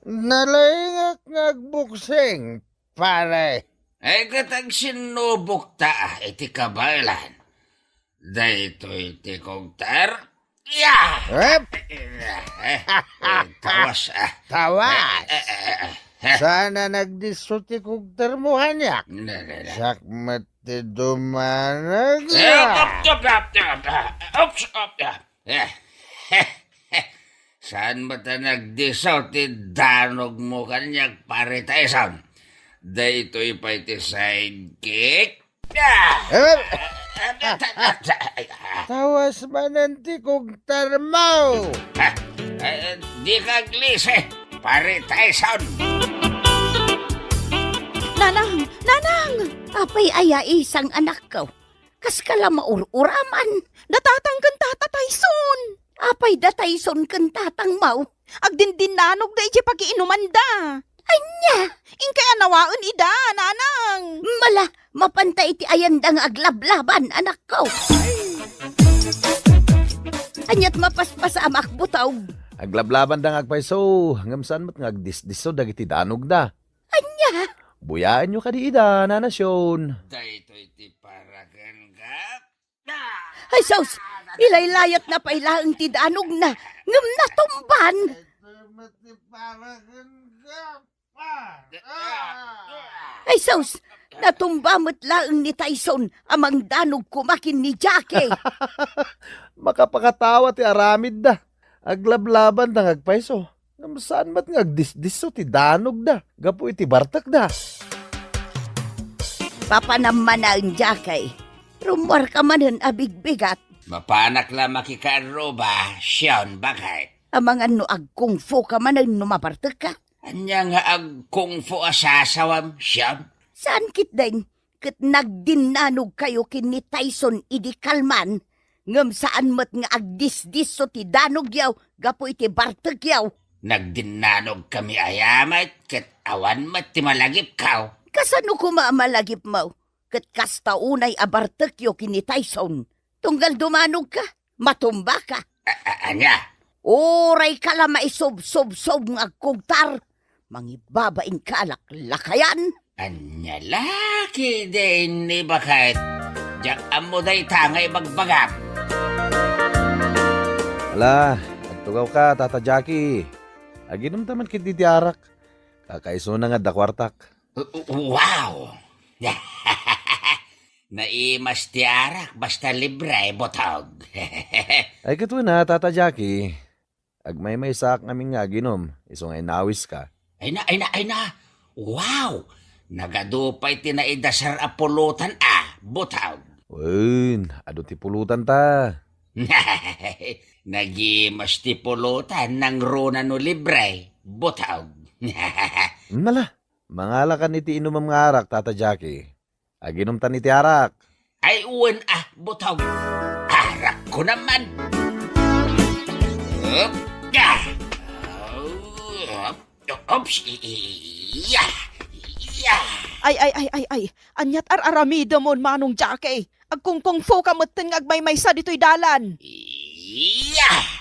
Nalaingak ngagbuksing, pare. Katag sinubok ta iti kabalan. Dahito iti kugtar. Tawas Tawas. Sana nagdisuti kugtar mo hanyak. Sakmat ti dumanag. Saan ba ta nagdisaw ti danog mo kanyak, pare Tyson? Dahito'y pa iti sidekick. Tawas manan ti kugtar mo. Di kaglise, pare Tyson. Nanang! Apay aya isang anak ko. Kas kala maururaman. Natatanggan tata Tyson. Apay da Tyson kan tatang mau. Agdindinanog da iti pag-iinuman da. Anya! Inkay anawaan ida, nanang. Mala, mapantay iti ayandang aglablaban, anak ko. Anyat mapaspasa amak butaw. Aglablaban da ngagpaiso, ngamsan mo't ngagdisdiso dagiti danog da. Anya! Buyaan nyo kadiida, nanasyon. Dahito'y ti paragan ka. Ay, sos! Ilaylayat na pailaang ti danog na. Ngam natumban. Ay, sos! Natumba mo't laang ni Tyson amang danog kumakin ni Jackie. Makapakatawa ti aramid da. Aglablaban da ngagpaiso. Saan ba't ngagdisdiso ti danog da? Gapo iti bartak da. Papanaman na ang Jackie. Rumor ka manan abigbigat. Mapanak la makikaroba, siyon bakit? Amang ano ag kung fu ka manan numapartek ka. Anya nga ag kung fu asasawam, siyon? Saan kit din? Kat nagdinanog kayo kin ni Tyson idi kalman. Ngam saan mat nga agdisdis so ti danog yaw, gapo iti bartek yaw. Nagdinanog kami ayamat, kat awan mat ti malagip kaw. Kasano kumamalagip mo? Kat kasta unay abartek yo kin ni Tyson. Tunggal dumanog ka, matumba ka. Anya? Oray ka la maisob-sob-sob ng agkugtar. Mangibabaing kalak lakayan. Anya laki din ni bakit? Jak amo day tangay magbagam. Ala, nagtugaw ka, Tata Jackie. Aginom taman kit di arak. Kakaiso na nga dakwartak. Wow! Naimas ti arak, basta libre, botog. Ay kato na, Tata Jackie. Agmay-may sak namin nga ginom. Iso nga inawis ka. Ay na. Wow! Nagadupay tinaidasar apulutan botog. Uy, ado ti pulutan ta. Nagimas ti pulutan ng runa no libre, botog. Mala, mangalakan iti inumam nga arak, Tata Jackie. Aginom tan iti arak. Ay uwan botog. Arak ko naman. Oops. Ay. Anyat araramido mon manong Jackie. Agkungkung fo ka mutin nga agmay-maysa dito'y dalan.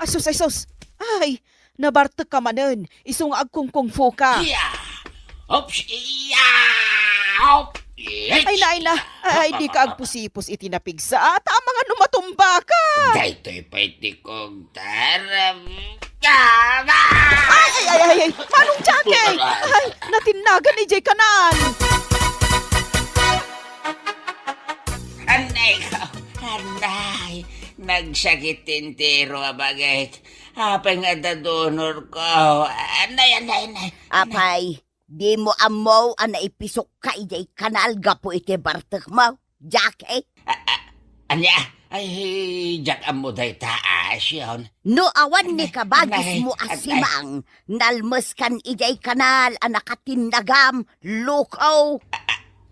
Asus. Ay, nabartek ka manen. Iso nga agkungkung fo ka. Oops. Ay na. Ay, di ka agpusipos itinapigsa. Tama nga numatumba ka. Daytoy pa'y kong taram. Ay. Manong Jackie. Ay, natinagan ni Jay Kanan. Anay, nagsakit tintero abagay. Apay nga dadonor ko. Anay. Apay, di mo amaw ang naipisok ka ijay kanal gapo iti bartek mo, Jackie. Anya, ay, jak amo day taas yun. No awan ni kabagis Anay, mo asimang, nalmes kan ijay kanal ang nakatindagam, lukaw.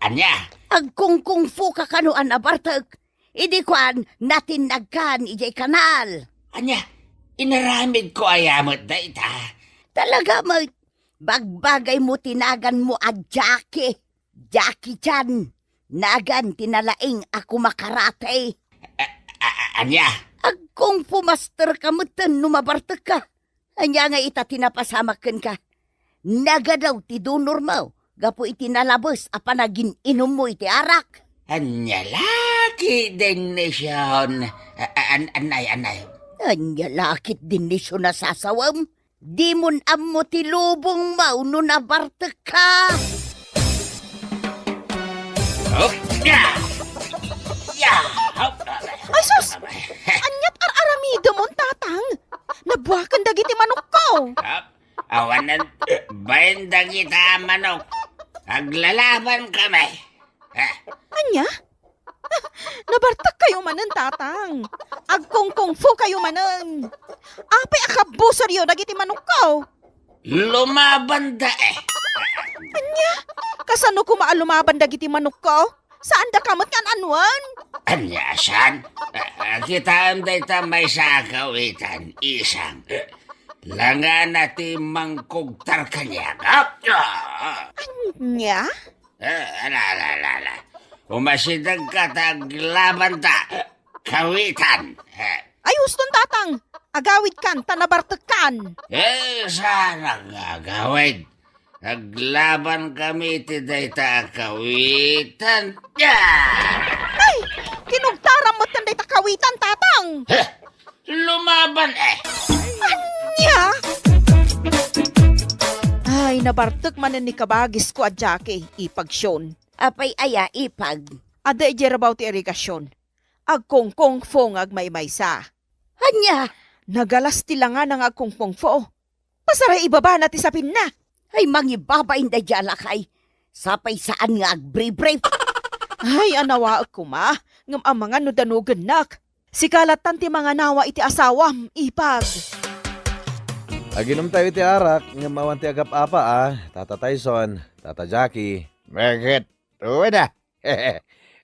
Anya, Agkungkung fu ka kanuan na bartek. Idi kwan natinagkan ijay kanal. anya, inaramid ko ayamot day ta. Talaga mo, bagbagay mo tinagan mo a Jackie. Jackie Chan. Nagan tinalaing ako makarate. Anya, Agkung pumaster ka mo ten numabartek ka. Anya nga ita tinapasamakan ka. Naga daw ti donor mo. Gapo iti nalabos apa naging inom mo iti arak. anya laki din ni siyon. Anay. Anya lakit din ni siya nasasawam. Di mon ammo ti lubong mo no nabartek ka. Ay, sus! Anyat araramido mon tatang. Nabuwakan dagiti manok ko. Awanan, bayan kita manok. Aglalaban kami. Anya? Nabartak kayo manen, tatang. Agkungkung fu kayo manen. Apay akabusor yun, nagiti manok ko. Lumaban da Anya? Kasano ko maalumaban dagiti manok ko? Saan da kamot kan anwan? Anya, san? Kita am dayta may sakawitan, isang. Langan natin mangkugtar kanya. Anya? Ala. Umasidag ka taglaban ta. Kawitan. Ay, huston tatang. Agawid kan, tanabartak kan. Sana nga gawin. Naglaban kami ti dayta kawitan. Ay, kinugtaran mo tanday takawitan, tatang. Lumaban Anya? Ay, nabartak manen ni kabagis ko at Jackie, ipagsyon. Apay aya ipag. Ada ijerabaw ti irigasyon. Agkongkong fo ngagmaymaysa. Anya? Nagalas ti nga ng agkongkong fo. Pasaray ibaba na ti sapin na. Ay mangibabain da jala kay. Sapay saan nga agbrib-brib. Ay, anawa ako ma. Ngam ang mga nudanugan nak. Sikalatan ti mga nawa iti asawam, ipag. Aginom tayo iti arak, nga mawanti agap-apa Tata Tyson, Tata Jackie. Bakit? Tuwa na.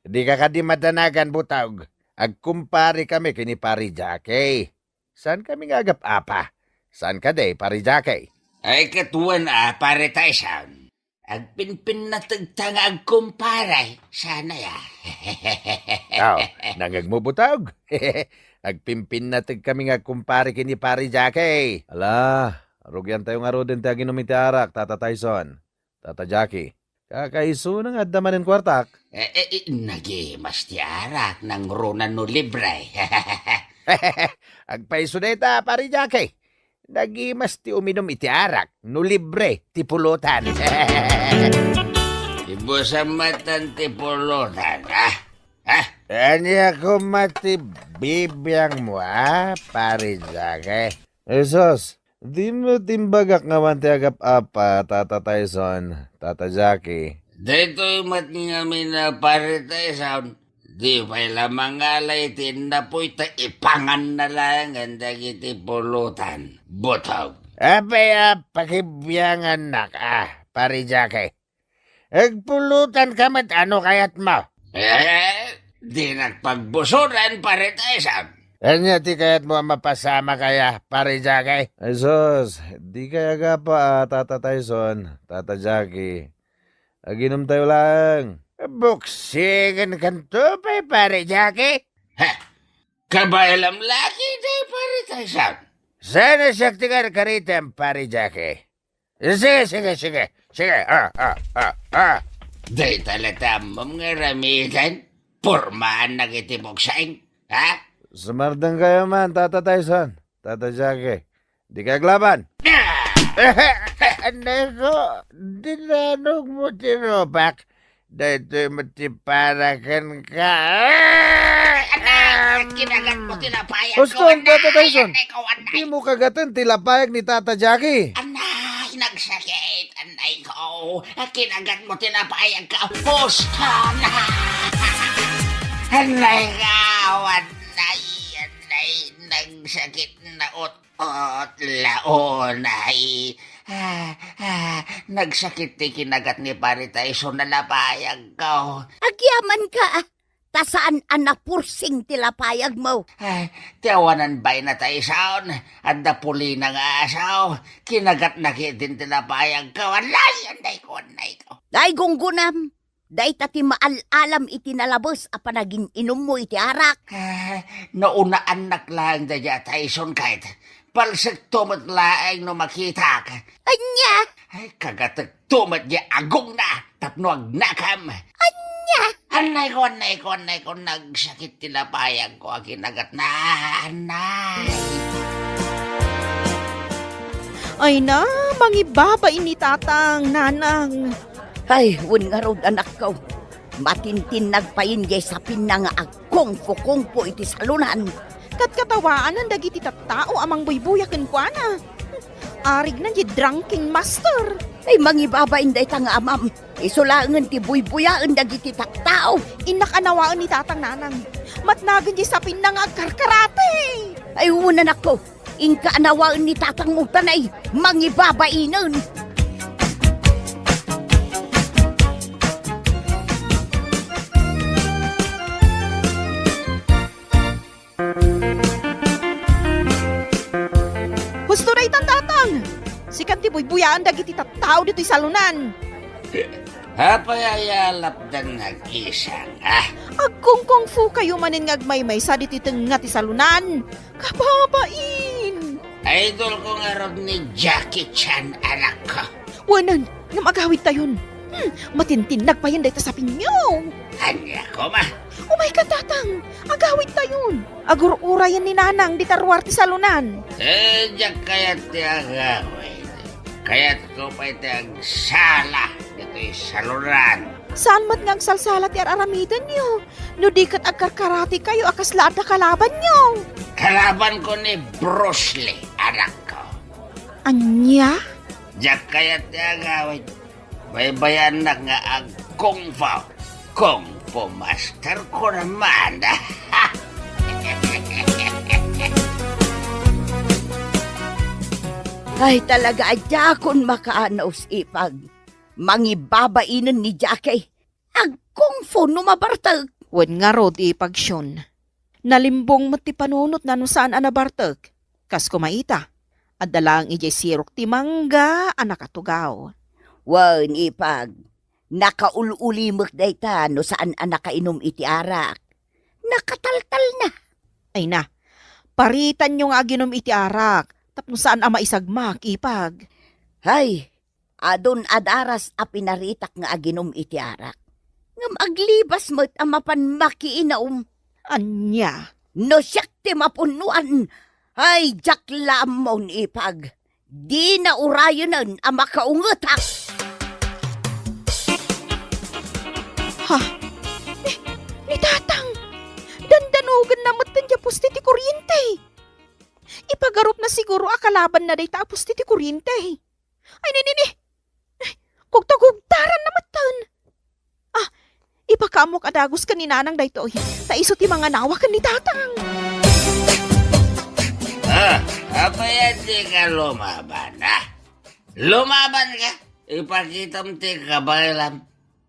Di ka kadi madanagan butag. Agkumpari kami kini Pari Jackie. Saan kami nga agap-apa? Saan ka day, Pari Jackie? Ay katuan pare Tyson. Agpinpin na tagtanga agkumparay. Sana ya. Nangag mo butag. Agpimpin na kami nga kumpari kini Pari Jackie. Ala, rugyan tayo nga ro din tayo ginom iti arak, Tata Tyson, Tata Jackie. Kakaiso na nga damanin kwartak. Nagimas ti arak ng runa no libre. Agpaiso na ita, pare Jackie. Nagimas ti uminom iti arak, no libre, ti pulutan. Ibo sa matan ti pulutan, ha? Anya ko mati bibiyang mo, pare Jackie. Esos, di mo timbagak nga man ti agap apa, Tata Tyson, Tata Jackie. Dito'y mat nga minaparitay sound. Di pa'y lamang alay tindapoy ta ipangan na lang ang dagiti pulutan. Butog. Abay, pakibiyangan nak, pare Jackie. Agpulutan ka mat ano kayat mo? Di nagpagbusuran paritay sound. Anya ti kayat mo mapasama kaya, pare Jackie? Ay sos, di kaya ka pa, Tata Tyson, Tata Jackie. Aginom tayo lang. Buksingan kanto pa, pare Jackie. Kabaylam laki di paritay sound. Sana saktikan karitem, pare Jackie. Sige. Di talatamam nga ramitan. Pormaan nagitibok saing. Ha? Sumardang kayo man, Tata Tyson, Tata Jackie. Di ka aglaban. Ano, dinanog mo tiropak. Dito matiparakan ka. Anak, kinagat mo tinapayag ko. Huston, Tata Tyson. Anay. Di mo kagatan tilapayag ni Tata Jackie. Anay, nagsakit. Anay ko. Kinagat mo tinapayag ka. Huston. Anay ka. Anay. Nagsakit na ot-ot. Laonay. Nagsakit ti kinagat ni Paritay so nalapayag ko. Agyaman ka, tasaan anapursing tilapayag mo. Tiyawanan ba'y na tayo saon? At napuli na nga asaw. Kinagat na kitin tilapayag ko. Anay ko. Day gunggunam, day tati maalalam iti nalabos a panagin inom mo iti arak. Nauna anak lang da ya Tyson kahit. Palsik tumat laeng no makita ka. Anya, Ay, kagatag tumat ya agong na. Tapno ag nakam. anya. Anay ko. Nagsakit tilapayag ko. Kinagat na. Anay. Ay na, mangibaba ini tatang, nanang. Ay, wun nga rod anak ko. Matintin nagpaingay sa pinang agkong po iti salunan. Kat katawaan ang dagiti tattao amang buybuyaken kwa na. Arig na di drunking master. Ay, mangibabain day tanga amam. Isulangan ti buybuyaan dagiti taktao. Inakanawaan ni tatang nanang. Matnagan di sa pinang agkarkarate. Ay, unan ako. Inkaanawaan ni tatang utanay. Mangibabainan. Gusto na itang tatang. Sikat ti buybuyaan dagiti tattao dito'y salunan. Hapayayalap dan nag-isang, Agkong kung fu kayo manin ngagmaymay sa dito'y nga ti salunan. Kababain. Idol ko nga rod ni Jackie Chan, anak ko. Wanan, nga magawit tayon. Matintin nagpayan dito sa pinyo. Anya ko ma. Umay ka tatang, agawit tayon. Agur-urayan ni nanang di tarwar ti salunan. Diyak kayat ti agawin. Kayat ko pa iti agsala dito'y saluran. Saan mat nga agsalsala ti aramidan nyo? No di kat agkarkarati kayo akas lahat na kalaban nyo. Kalaban ko ni Bruce Lee, anak ko. Anya? Diyak kayat ti agawin. Baybayan na nga ang Kung Fu. Kung Fu Master ko naman. Ay, talaga adya kon makaanaos ipag. Mangibabainan ni Jackie. Agkong fu numabartag. Wen nga rod ipagsyon. Nalimbong mati panunot na no saan anabartag. Kas kumaita. At dalang ijay sirok ti mangga anak atugaw. Wan ipag. Nakaululimok dayta no saan nakainom iti arak. Nakataltal na. Ay na, paritan nyo nga aginom iti arak. Tapno saan ama isagmak ipag. Hay, Adon adaras a pinaritak nga aginom iti arak. Ngam aglibas mo't amapan makiinaum. Anya, No siyak ti mapunuan. Ay, jaklam mo ipag. Di na urayonan ang makaungutak. ha? Ni tatang, dandanugan na matan niya pusti ti kuryente. Ipagarup na siguro akalaban na day tapos ti kuryente. Ay, nini, kugtagugtaran na matan. Ipakamok adagos ka ni nanang daytoy. Taiso ti mga nawakan ni tatang. Apa yan di ka lumaban, ha? Lumaban ka? Ipakita mo ti kabaylam.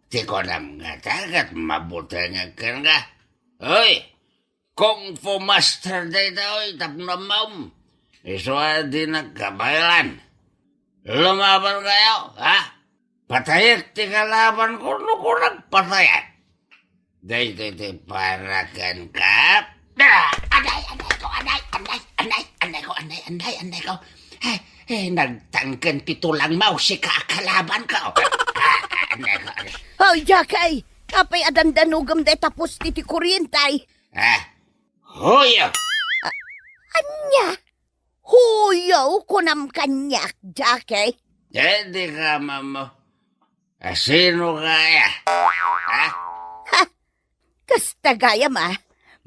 Ti ko nam nga tagat mabuti nga ka. Hoy, Kung Fu Master day daw tapno maum. Iswa di nagkabaylan. Lumaban kayo, ha? Patayat ti kalaban ko no ko nagpatayat. Day parakan ka. Anday ko. Nagtangkan pitulang mau si kakalaban ko. Anday ko. Hoy, Jakay! Kapay adandanugam de tapos ti kuryentay. Huyo! Anya? Huyaw kunam kanyak, Jakay. Hindi ka, mamo. Sino kaya? Ha? Kasta gaya ma.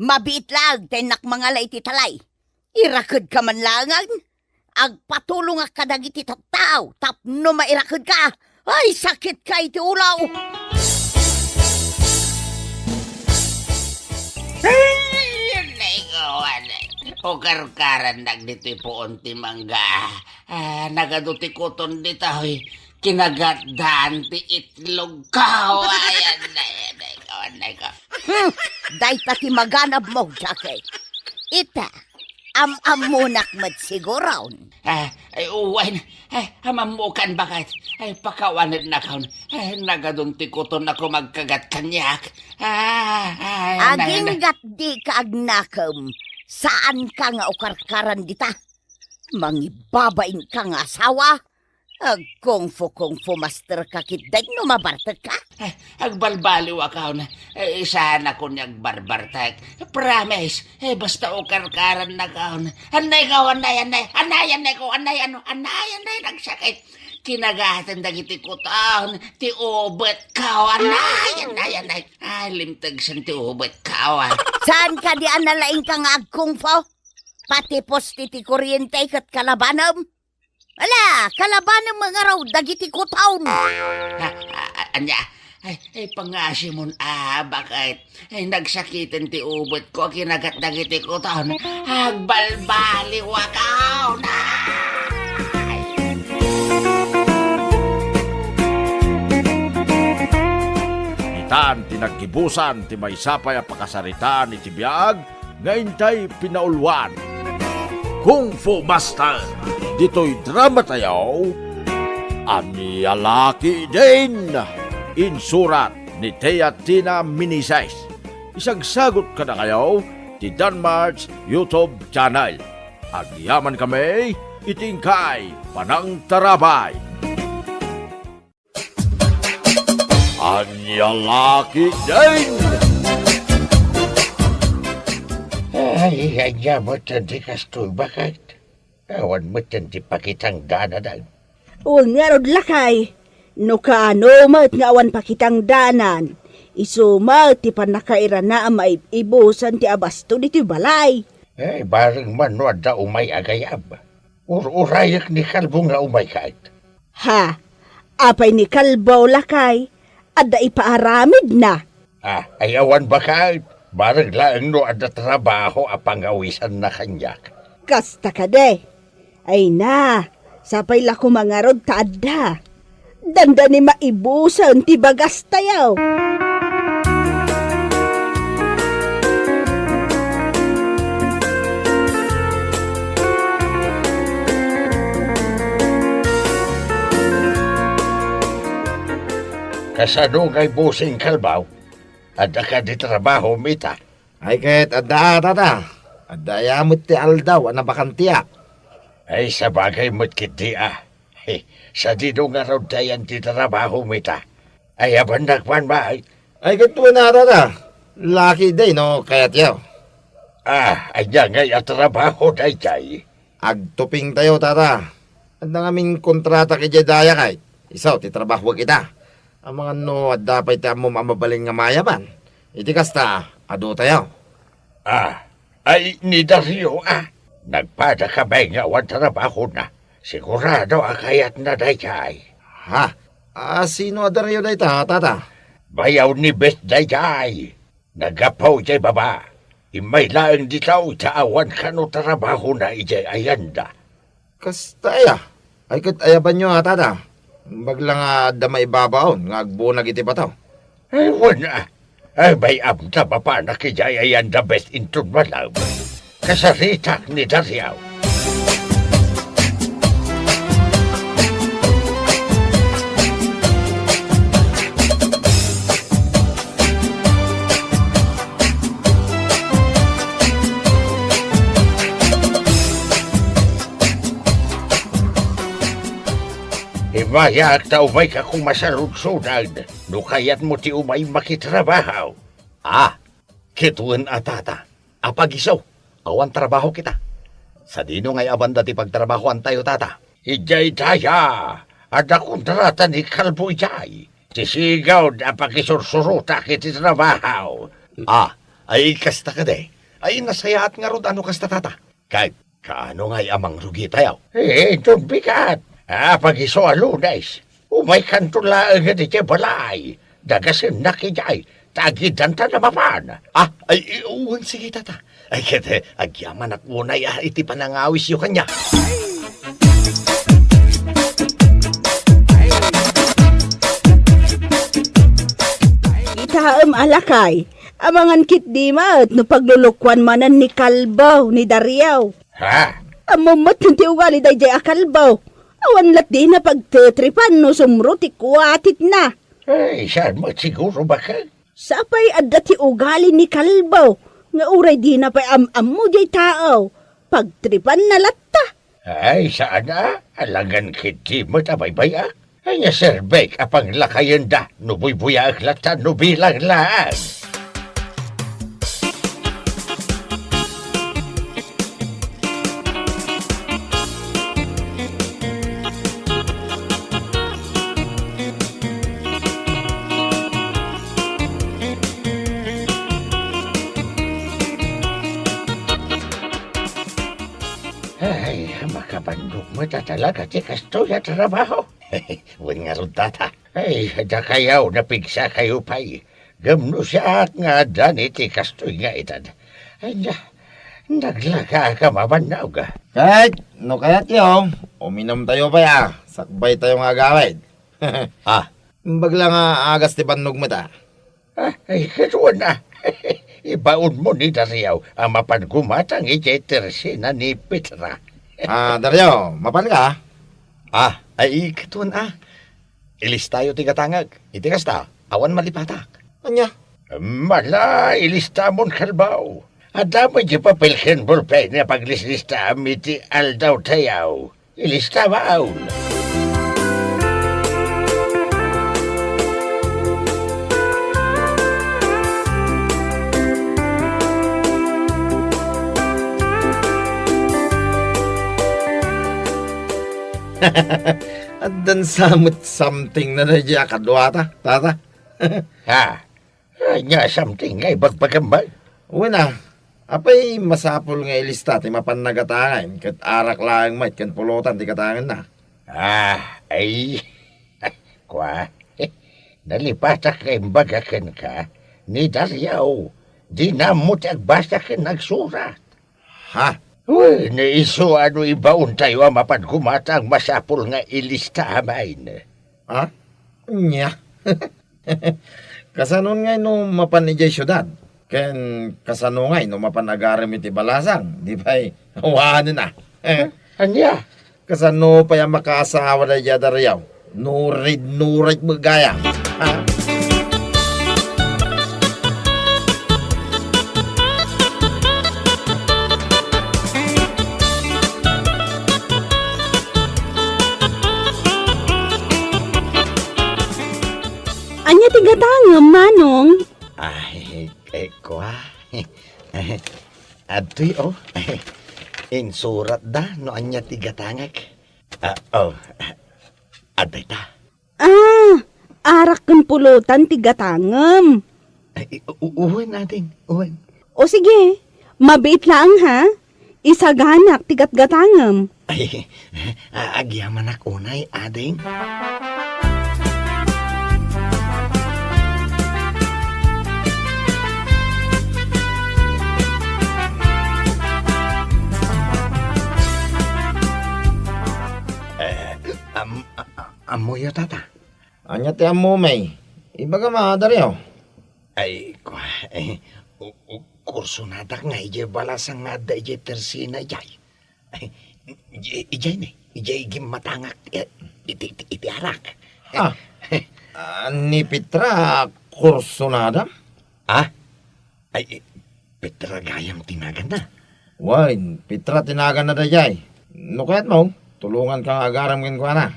Mabit lang, tenak mga lay titalay. Irakod ka man langan. Agpatulong ka kadagiti tao. Tapno mairakod ka. Ay, sakit ka iti ulaw. O karkaran nagdito'y poon ti mangga. Nagaduti kuton dito, kinagatdaan ti itlog ko. Anay ko. Dahil ti maganap mo, Jakay. Ita, amunak mat siguron. Ay, uwan. Hamamukan bakit? Ay, pakawanid na kaon. Nagadun ti kuton ako magkagat kanyak. Aging di ka agnakam. Saan ka nga ukarkaran dita? Mangibabain ka nga asawa? Kung fu master ka kitdag no mabartag ka? Agbalbaliw akaw na. Isahan ako niyag barbartag. Promise. Basta ukarkaran na kaon. Anay ko. Anay, nagsakit. Kinagatan dagiti ko taon. Ti ubet ka. Anay. Limtag san ti ubet ka. Saan ka di analaing ka nga agkung fu? Pati posti ti kuryente kat kalabanam? Ala, kalabanam mga raw dagiti ko taon. Anya, pangasimon, bakit? Nagsakitin ti ubot ko, kinagat dagiti ko taon. Agbalbaliw akaw na! Itan tinagkibusan ti may sapay a pakasaritaan iti biyag, ngayon tay pinaulwan. Kung Fu Master, dito'y drama tayo, Anialaki din, insurat ni Thea Tina Minisays. Isang sagot ka na kayo, ti Danmarks YouTube channel. Agyaman kami, itingkay, panang tarabay. Anialaki din! Ay, kanya mo tandi kastoy, bakit? Awan mo tandi pakitang danadan. Huwag nga rod lakay. No kaano mat nga awan pakitang danan. Isumat ti panakaira na may ibusan ti abasto diti balay. Ay, bareng man no da umay agayab. Urayak ni kalbo nga umay kahit. Ha? Apay ni kalbaw lakay. Adda ipaaramid na. Ay awan ba kahit? Bareng laeng no ada trabaho apangawisan na kanyak. Kasta ka de. Ay na, sapay lako mga rod taadda. Danda ni maibusan ti bagas tayaw. Kasano ngay busing kalbaw? Ada ka di trabaho, mita. Ay kahit adda tata. Adda yamot ti aldaw, anabakan tiya. Ay sabagay mo't kiti Sa dino nga raw dayan ti trabaho mita. Ay abandak man ba? Ay, ganito na, tata. Lucky day, no? Kaya't yaw. Anya nga yung trabaho day jay. Agtuping tayo, tata. Ang aming kontrata kay Jedaya kay. Isaw, titrabaho kita. Ang mga no, at dapat tayo mo mamabaling nga mayaman. Iti kasta, ado tayo. Ay ni Dario Nagpada ka ba nga wan trabaho na? Sigurado kayat na day jay. Ha? Sino adaryo day ta, tata? Bayaw ni Best day jay. Nagapaw jay baba. Imay laang di tao awan ka no trabaho na ijay ayanda. Kastaya. Ay kat ayaban nyo ha, tata. Baglang damay babaon, nga agbunag iti pataw. Ay wala. Ay may abda baba na kijay ayanda best intun malaw. Kasaritak ni Dariaw. Imayak ta umay ka kung masaludsunan, no kayat mo ti umay makitrabaho. Kituan atata, apagisaw, awan trabaho kita. Sa dino ngay abanda ti pagtrabahoan tayo tata. Ijay daya, ada kontrata ni Kalbo ijay. Tisigaw na pakisursuruta kiti trabaho. Ay kasta ka de, ay nasayaat nga rod ano kasta tata. Kahit kaano ngay amang rugi tayo. Doon bigat. Pagiso alunes, umay kantulaan nga di balay, dagasin na kijay, tagidan ta namapan. Ay, uwan sige tata. Ay, kete, agyaman at unay, iti panangawis yung kanya. Itaam alakay, amangan kit di mat, no paglulukwan manan ni Kalbaw, ni Dariaw. Amamot ng ti ugali day jay akalbaw. Awan lat di na pagtetripan no sumro ti kuwatit na. Ay, saan mo siguro ba ka? Sapay adda ti ugali ni Kalbaw. Nga uray di na pa'y am-am jay tao. Pagtripan na latta. Ay, saan na? Alangan kiti mo tabaybay Ay, nga serbek apang lakayan da. Nubuy-buya ak lata, nubilang laan. Ay, makabandog mo talaga ti kasto ya trabaho. Wan nga ron tata. Ay, da kayaw napigsa kayo pa'y. Gamno siya nga dani ti kasto nga itad. Ay, naglaga ka mamanaw ka. Kahit, no kayat yaw, uminom tayo pa ya. Sakbay tayo nga gawid. Baglang agas ti bandog mo ta. Ay, katuan na. Ibaon mo ni Dariaw ang mapangumatang ije-tersina ni Petra. Daryo, mapan ka? Ay, katuan Ilis tayo tigatangag. Itikas ta, awan malipatak. Anya? Mala, ilista mon Kalbaw. Adamay di papilkin bulpen na paglisista amiti aldaw tayaw. Ilista baon. At dan samot something na radya kadwa ta, tata. Anya something ngay bagbagamay. Uwi na, apay masapol nga ilista ti mapan nagatangan, kat arak lang mait, kan pulutan ti katangan na. Ay, kwa, nalipatak kay bagakan ka, ni Dariaw, di na mo tagbasakan nagsurat. Uy, naiso ano ibaon tayo ang mapangumatang masapol nga ilista amain. Nya. Kasanon nga no mapan ni Jay syudad. Ken kasano nga no mapan agaram iti balasang. Di ba'y hawahan na. Anya? Kasano pa yung makaasawa na Dariaw. Nurid magaya. Manong. Ay, ko ha. Atoy, oh. Insurat da, no anya tigatangag. Aday ta. Arak kan pulutan tigatangem. Uwan natin, uwan. O sige, mabait lang ha. Isaganak tigat-gatangem. Ay, agyaman ako unay, ading. Amoy tata. Anya ti amo may. Ibaga madaryo. Ay, kurso nadak nga ije balasang nga da ije tersina jay. Ay, ijay ni, ijay gimatangak iti arak. Ni Petra kurso nada? Ay, Petra gayam tinagan na. Why, Petra tinagan na dayay. No kaya't mo, tulungan kang agaram ko na.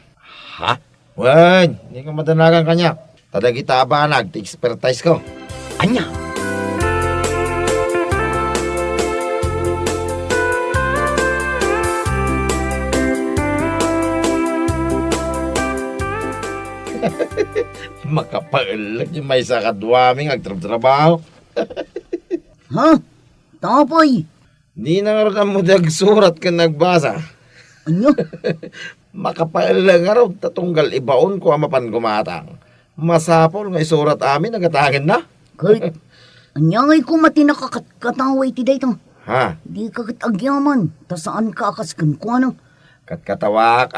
Ha? Why, hindi ka madanagan kanya. Tada kita abanag, ti-expertise ko. Anya? Makapailag yung may sa kadwaming agtrabaho. Ha? Tapoy. Di na nga rin mo surat ka nagbasa. Ano? Makapailag nga rin tatunggal ibaon ko amapan kumatang. Masapol nga isurat amin nagatangin na. Kahit, anyangay ko matinakakataway ti dayto. Ha? Di kakatagyaman. Ta saan ka akaskan ko ano? Katkatawak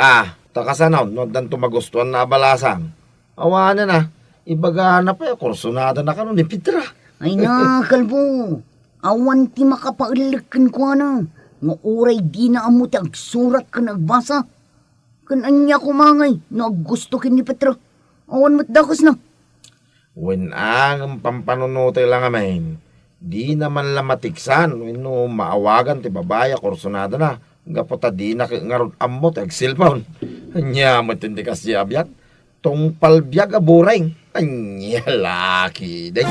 takasanaw no dan tumagustuhan na balasan. Awanan na. Ibaga na pa kursunada na kanon ni Petra. Ay na, kalbo. Awan ti makapailikan ko ano. Nga oray di na amo ti agsurat ka nagbasa. Kan anya ko mangay. Naggusto kin ni Petra. Awan matdakas na. When ang pampanunutoy lang amin. Di naman lamatiksan. When no maawagan ti babaya kursunada na. Gapota di na ngarod amo ti agsilpaon. Anya matindi kasi abyan. Tong palbiag abureng. Anya laki. Day.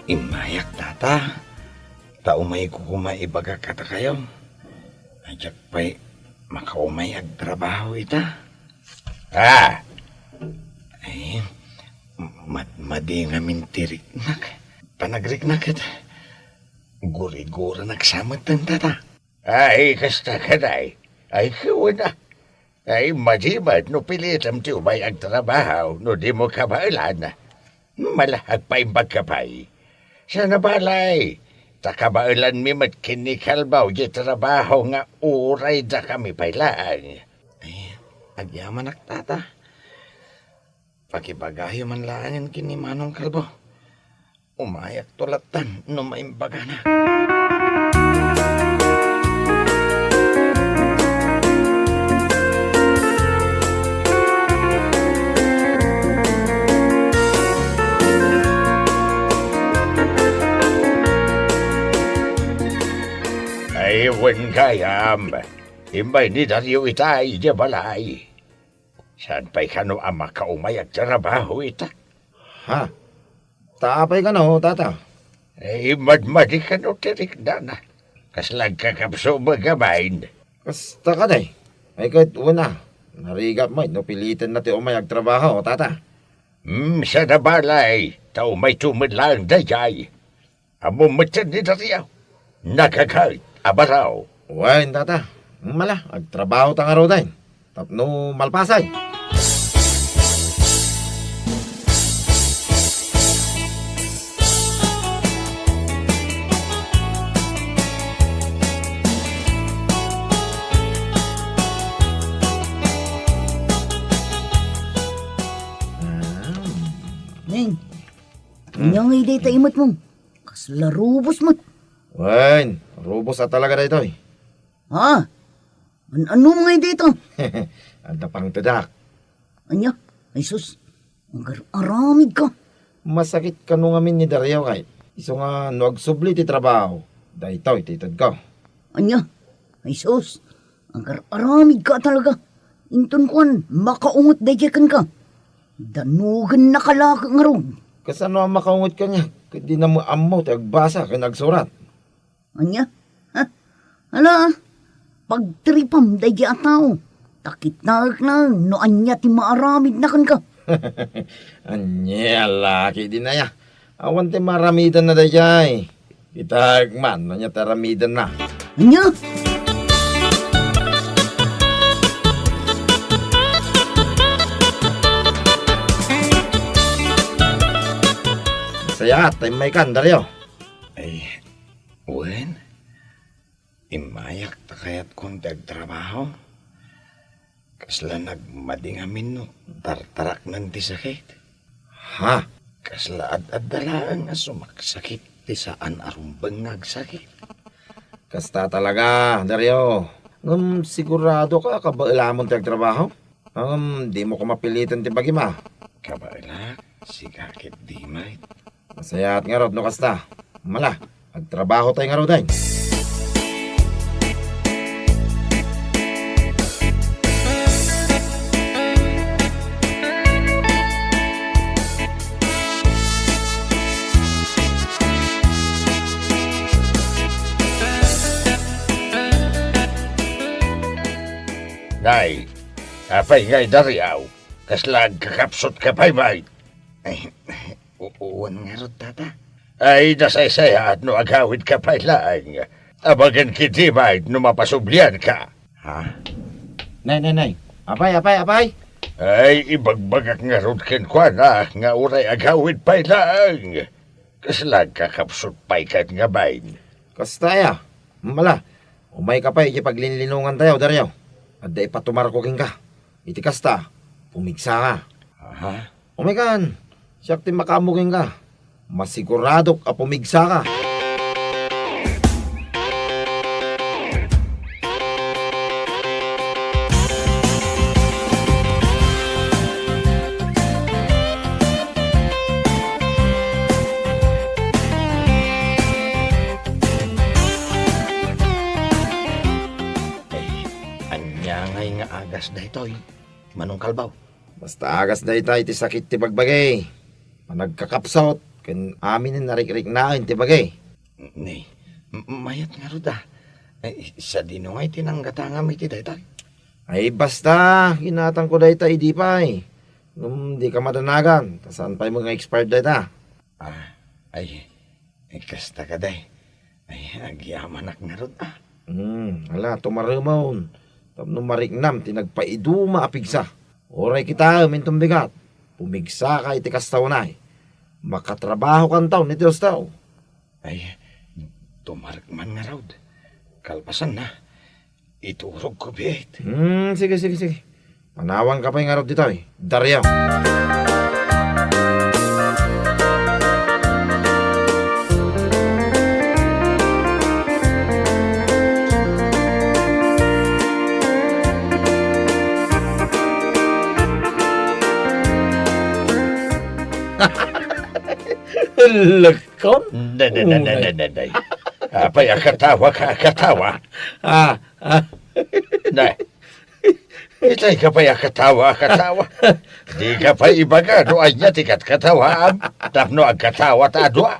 Imayak tata. Taumay ko kumaibaga kata kayo. Ajak pa'y makaumay ag trabaho ita. Ay, madi nga mintiriknak. Panagriknak ita. Guri-gura nagsamot ng tata. Ay, kasta ka day. Ay, kawana. Ay, madimad no pilitam ti umay ag trabaho no di mo kabailan. Malahag pa imbag ka pa'y. Sana balay, takabailan mi mat kinikalbaw di trabaho nga uray da kami pailaan. Ay, agyaman ak tata. Pakibagayo man laangin kini Manong Kalbo. Umayak tulatan no maimbaga na. Aywan kayam, imbay ni Dario itay di balay. Saan pa'y kano ang makaumayag trabaho ita? Ha? Taapay ka no, tata? Ay, madmadi ka no tirikda na. Kaslag kakapso magamain. Kasta ka day. Ay kahit una, narigap mo, no pilitin na ti umayag trabaho, tata. Sa nabalay, tao may tumidlang dayay. Amo matyan ni Dario. Nakakait, abaraw. Wain, tata. Mala, agtrabaho tang araw day. Tapno malpasay. Neng, anyangay day ta imot mo. Kaslarubos mo. Wain, rubos at talaga day toy. Ha? Ano mga dito? Anda pang tadak. Anya? Ay sus, aramid ka. Masakit ka nung amin ni Dario kahit. Iso nga, no agsubli ti trabaho. Dahito, ititad ka. Anya, ay sus, ang aramid ka talaga. Inton kuan, makaungot dayjakan ka. Danugan na kalaka nga ron. Kasano ang makaungot ka niya? Di na mo amo, ti agbasa, kaya nagsurat. Anya, ha? Hala, pagtripam dayja tao. Takit na no anya ti maaramid na kan ka. Anya, laki din na ya. Awan ti maramidan na dayjay. Itag man, anya taramidan na. Anya? Saya, tay may kandaryo. Ay, wen, imayak ta kayat kong trabaho. Kasla nagmadingamin no, tartarak ng ti sakit. Ha? Kasla ad-adalaan nga sumaksakit ti saan arumbang nagsakit. Kasta talaga, Dario. Sigurado ka, kabailamon ti trabaho? Di mo ko mapilitan ti bagima. Kabaila, sigakit di may. Masayat nga rod, no kasta. Mala, agtrabaho tayo nga rod ay. Nay, apay ngay dariyaw. Kaslag kakapsot ka pa'y bay. Ay, uwan nga rod, tata. Ay, nasay-saya at no agawid ka pa'y laang. Abagan kiti bay no mapasublian ka. Ha? Nay. Apay. Ay, ibagbagak nga rod ken kwa na, nga uray agawid pa'y laang. Kaslag kakapsot pa'y kat nga bay. Kasta ya. Mala, umay ka pa, ikipaglinlinungan tayo, Dario. At day patumarkoking ka. Iti kasta, pumigsa ka. Ha? Umikan, siyak ti makamuking ka. Masiguradok a pumigsa ka. Anyangay nga agas na ito'y. Manong kalbaw. Basta agas na ita iti sakit ti bagbagay. Managkakapsot, ken amin narik-rik na ti bagay. Ni, mayat nga rod ah. Ay, sa dino nga itinanggatangam iti daytay. Ay basta, ginatang ko dayta idi pay. Di ka madanagan, tasan pa'y mga expired dayta. Ay, kasta ka day. Ay, agyamanak nga rod ah. Hala, tumarimon. Tapno mariknam, tinagpaiduma apigsa. Oray kita, mintong bigat. Pumigsa ka iti kastaw na eh. Makatrabaho kan taon iti ostaw. Ay, tumarikman nga rod. Kalpasan na. Iturog ko biyet. Sige. Manawang ka pa yung araw dito eh. Dario. Lakon? Day. Apay, akatawa ka, akatawa. Nay, itay ka pa'y akatawa. Di ka pa'y ibaga, doan niya tikat katawaan. Tapno ang katawa ta doa.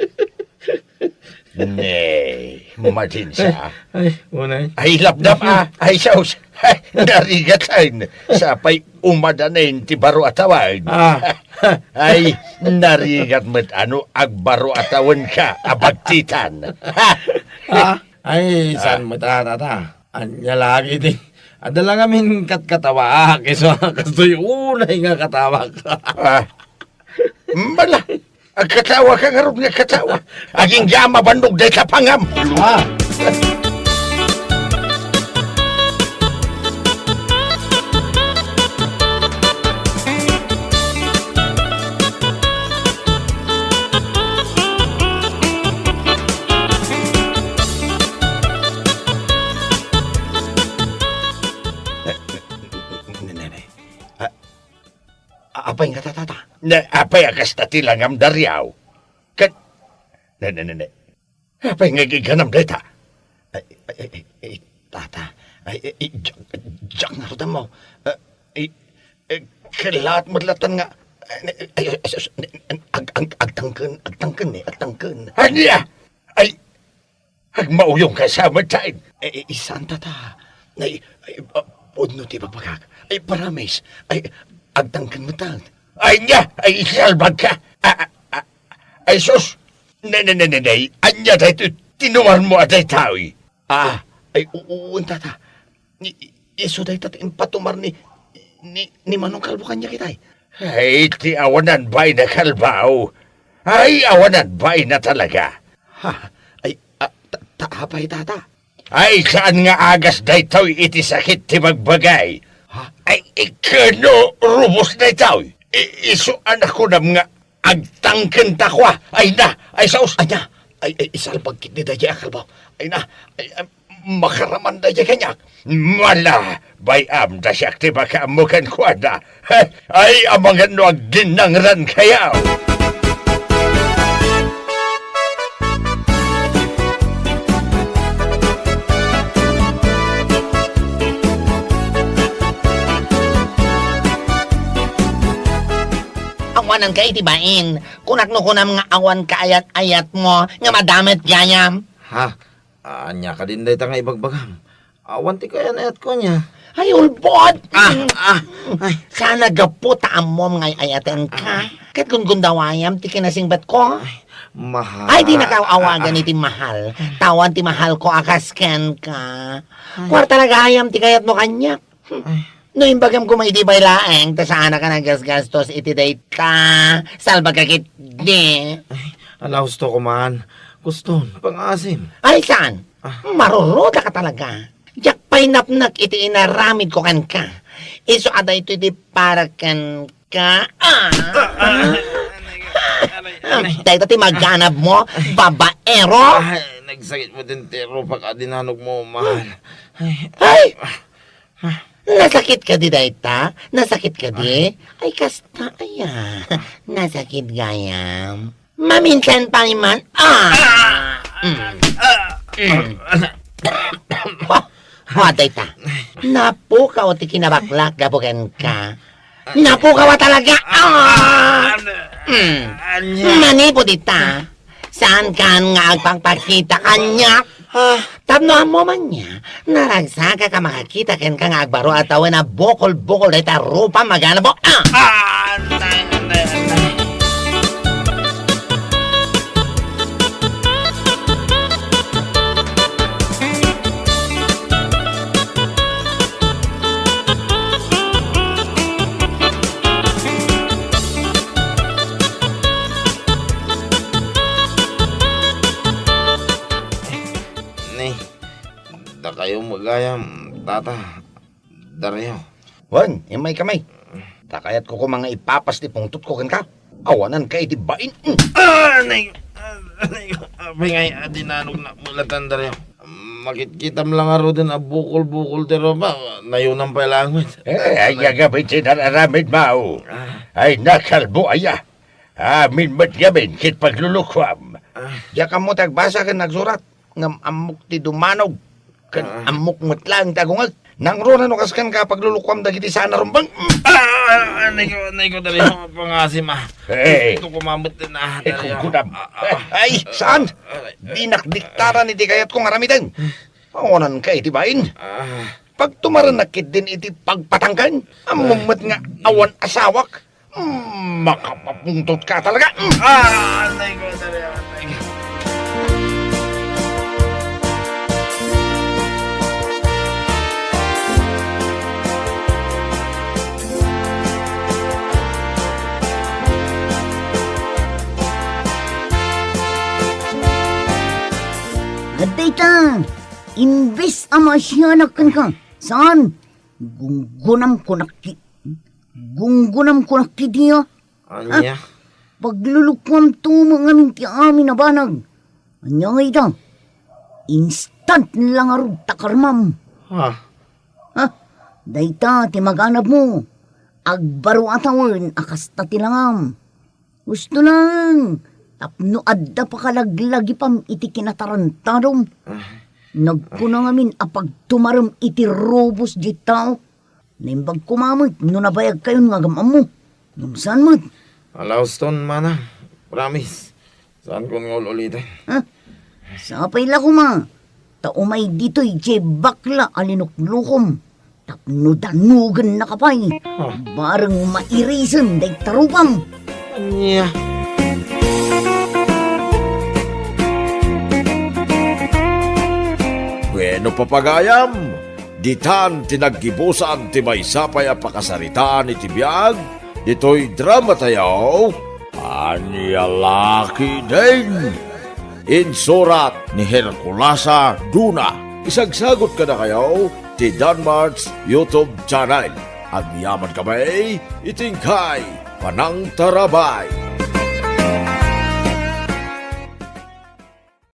Nay, mamadin siya. Ay, unay. Ay, lapdap ay saus. Ay, narigatain. Sa pa'y umadanin ti baro atawan. Ay, narigat mo't agbaro atawan ka, abagtitan. Ay, saan mo ta? Anya lagi din. Adala ngamin katkatawa, keso kastoy unay nga katawa ka. Mala, ang katawa ka nga rin nga katawa. Aging gama bandog day kapangam. Apay nga tatata. Na apay akas tatilang am daryaw. Ne. Apay nga giganam data. Ay, tata. Diyak nga rin mo. Kailat madlatan nga. Agtangken. Hanya! Ay, agmauyong kasama tayo. Isan tata. Ay, podno ti pagpagak. Ay, paramis. Ay, agtangken mo tayo. Ay niya! Ay, isalbag ka. Ay, sus! Nay. Anya tayo tinuwan mo atay tao. Ay, uun tata. Iso tayo tatin patumar ni Manong Kalbo kanya kitay. Ay, ti awanan bay na kalbaw. Ay, awanan bay na talaga. Ay, taapay tata. Ay, saan nga agas day tao iti sakit ti magbagay? Ay, ikano rubos day tao. Iso anak ko nam nga agtangken takwa. Ay na, ay saus. Anya, ay isalpag kit ni daya kalbaw. Ay na, makaraman daya kanya. Mala, bayam da siya ti baka amukan ko na. Ay, amangan no agdinangran kayaw. Awanan ka itibain. Kunakno ko na mga awan ka ayat-ayat mo nga madamit gayam. Ha? Anya ka din day nga ibagbagam. Awan ti kaya ayat ko niya. Ay, ulbod! Ay, sana gaputa amom ngay ayatan ka. Kat gundawayam, ti kinasingbat ko. Mahal. Ay, di nakawagan iti mahal. Tawan ti mahal ko, akasken ka. Kwarta nagayam, ti kayat mo kanya. No, imbagam ko may di baylaeng, ta sana ka nagasgastos iti date ka. Salba ka kit di. Ala, gusto ko man. Gusto, pang-asim. Ay, saan? Maruruda ka talaga. Diyak pa'y napnak iti inaramid ko kan ka. Iso ada ito iti para kan ka. Dahil ti magganap mo, babaero. Nagsakit mo din tero pag adinanog mo, mahal. Ay! Nasakit ka di dayta? Nasakit ka di? Ay, kasta, aya. Nasakit gayam. Maminsan pa naman. Dayta. Napo ka o ti kinabaklak, gabugan ka. Napo ka wa talaga. Manipo dita. Saan ka nga agpangpakita kanya? Tabnoan mo man niya. Naragsaka ka makakita ken ka nga agbaro at tawa na bukol-bukol dayta rupa magana mo. Da kayo magayam, tata. Darayo. Wan, may kamay. Takayat ko mga ipapas ti pungtot ko kan ka. Awanan ka iti bain. Nay, abay ngay adinanog na mulatan darayo. Makitkitam lang aro din a bukol-bukol tero ba? Nayunan pa langit. Ay, gagabit sinararamid mao. Ay, nakalbo aya. Amin mat gamin kit paglulukwam. Yaka mo tagbasa ka nagsurat. Ngam amok ti dumanog. Kan amok matlang tagungag. Nang rona no kaskan ka paglulukwam dagiti sana rumbang. Nay ko darayo pangasim ah. Gusto ko mamut din ah. Kungkunam. Ay, saan? Dinakdiktaran iti kayat kong aramitan. Pangonan ka iti bain. Pag tumaranakit din iti pagpatangkan, amumot nga awan asawak. Makapapungtot ka talaga. Nay ko darayo. Dayta, imbes amasyanak kan ka. Saan? Gunggunam ko nakki diya. Anya? Paglulukwam to mga minti amin na banag. Anya nga ita? Instant lang arug takarmam. Dayta, timaganap mo. Agbaro atawin, akas tatilangam. Gusto lang. Tapno adda pa kalaglagi pam iti kinatarantarom. Nagkuna ngamin apag tumaram iti robos di tao. Naimbag kumamit, no nabayag kayo nga gamam mo. Nung saan mo? Alauston, mana. Promise. Saan ko nga ulitin? Sapay la kuma. Taumay dito'y je bakla alinuklukom. Tapno danugan na kapay. Barang mairisan day tarupam. Anya. Bueno papagayam, ditan tinaggibusan ti may sapay a pakasaritaan iti biyag, dito'y drama tayo, anya laki din. Insurat ni Herculasa Duna, isagsagot ka na kayo, ti Danmarks YouTube channel. Agyaman kami, itingkay, Panang Tarabay.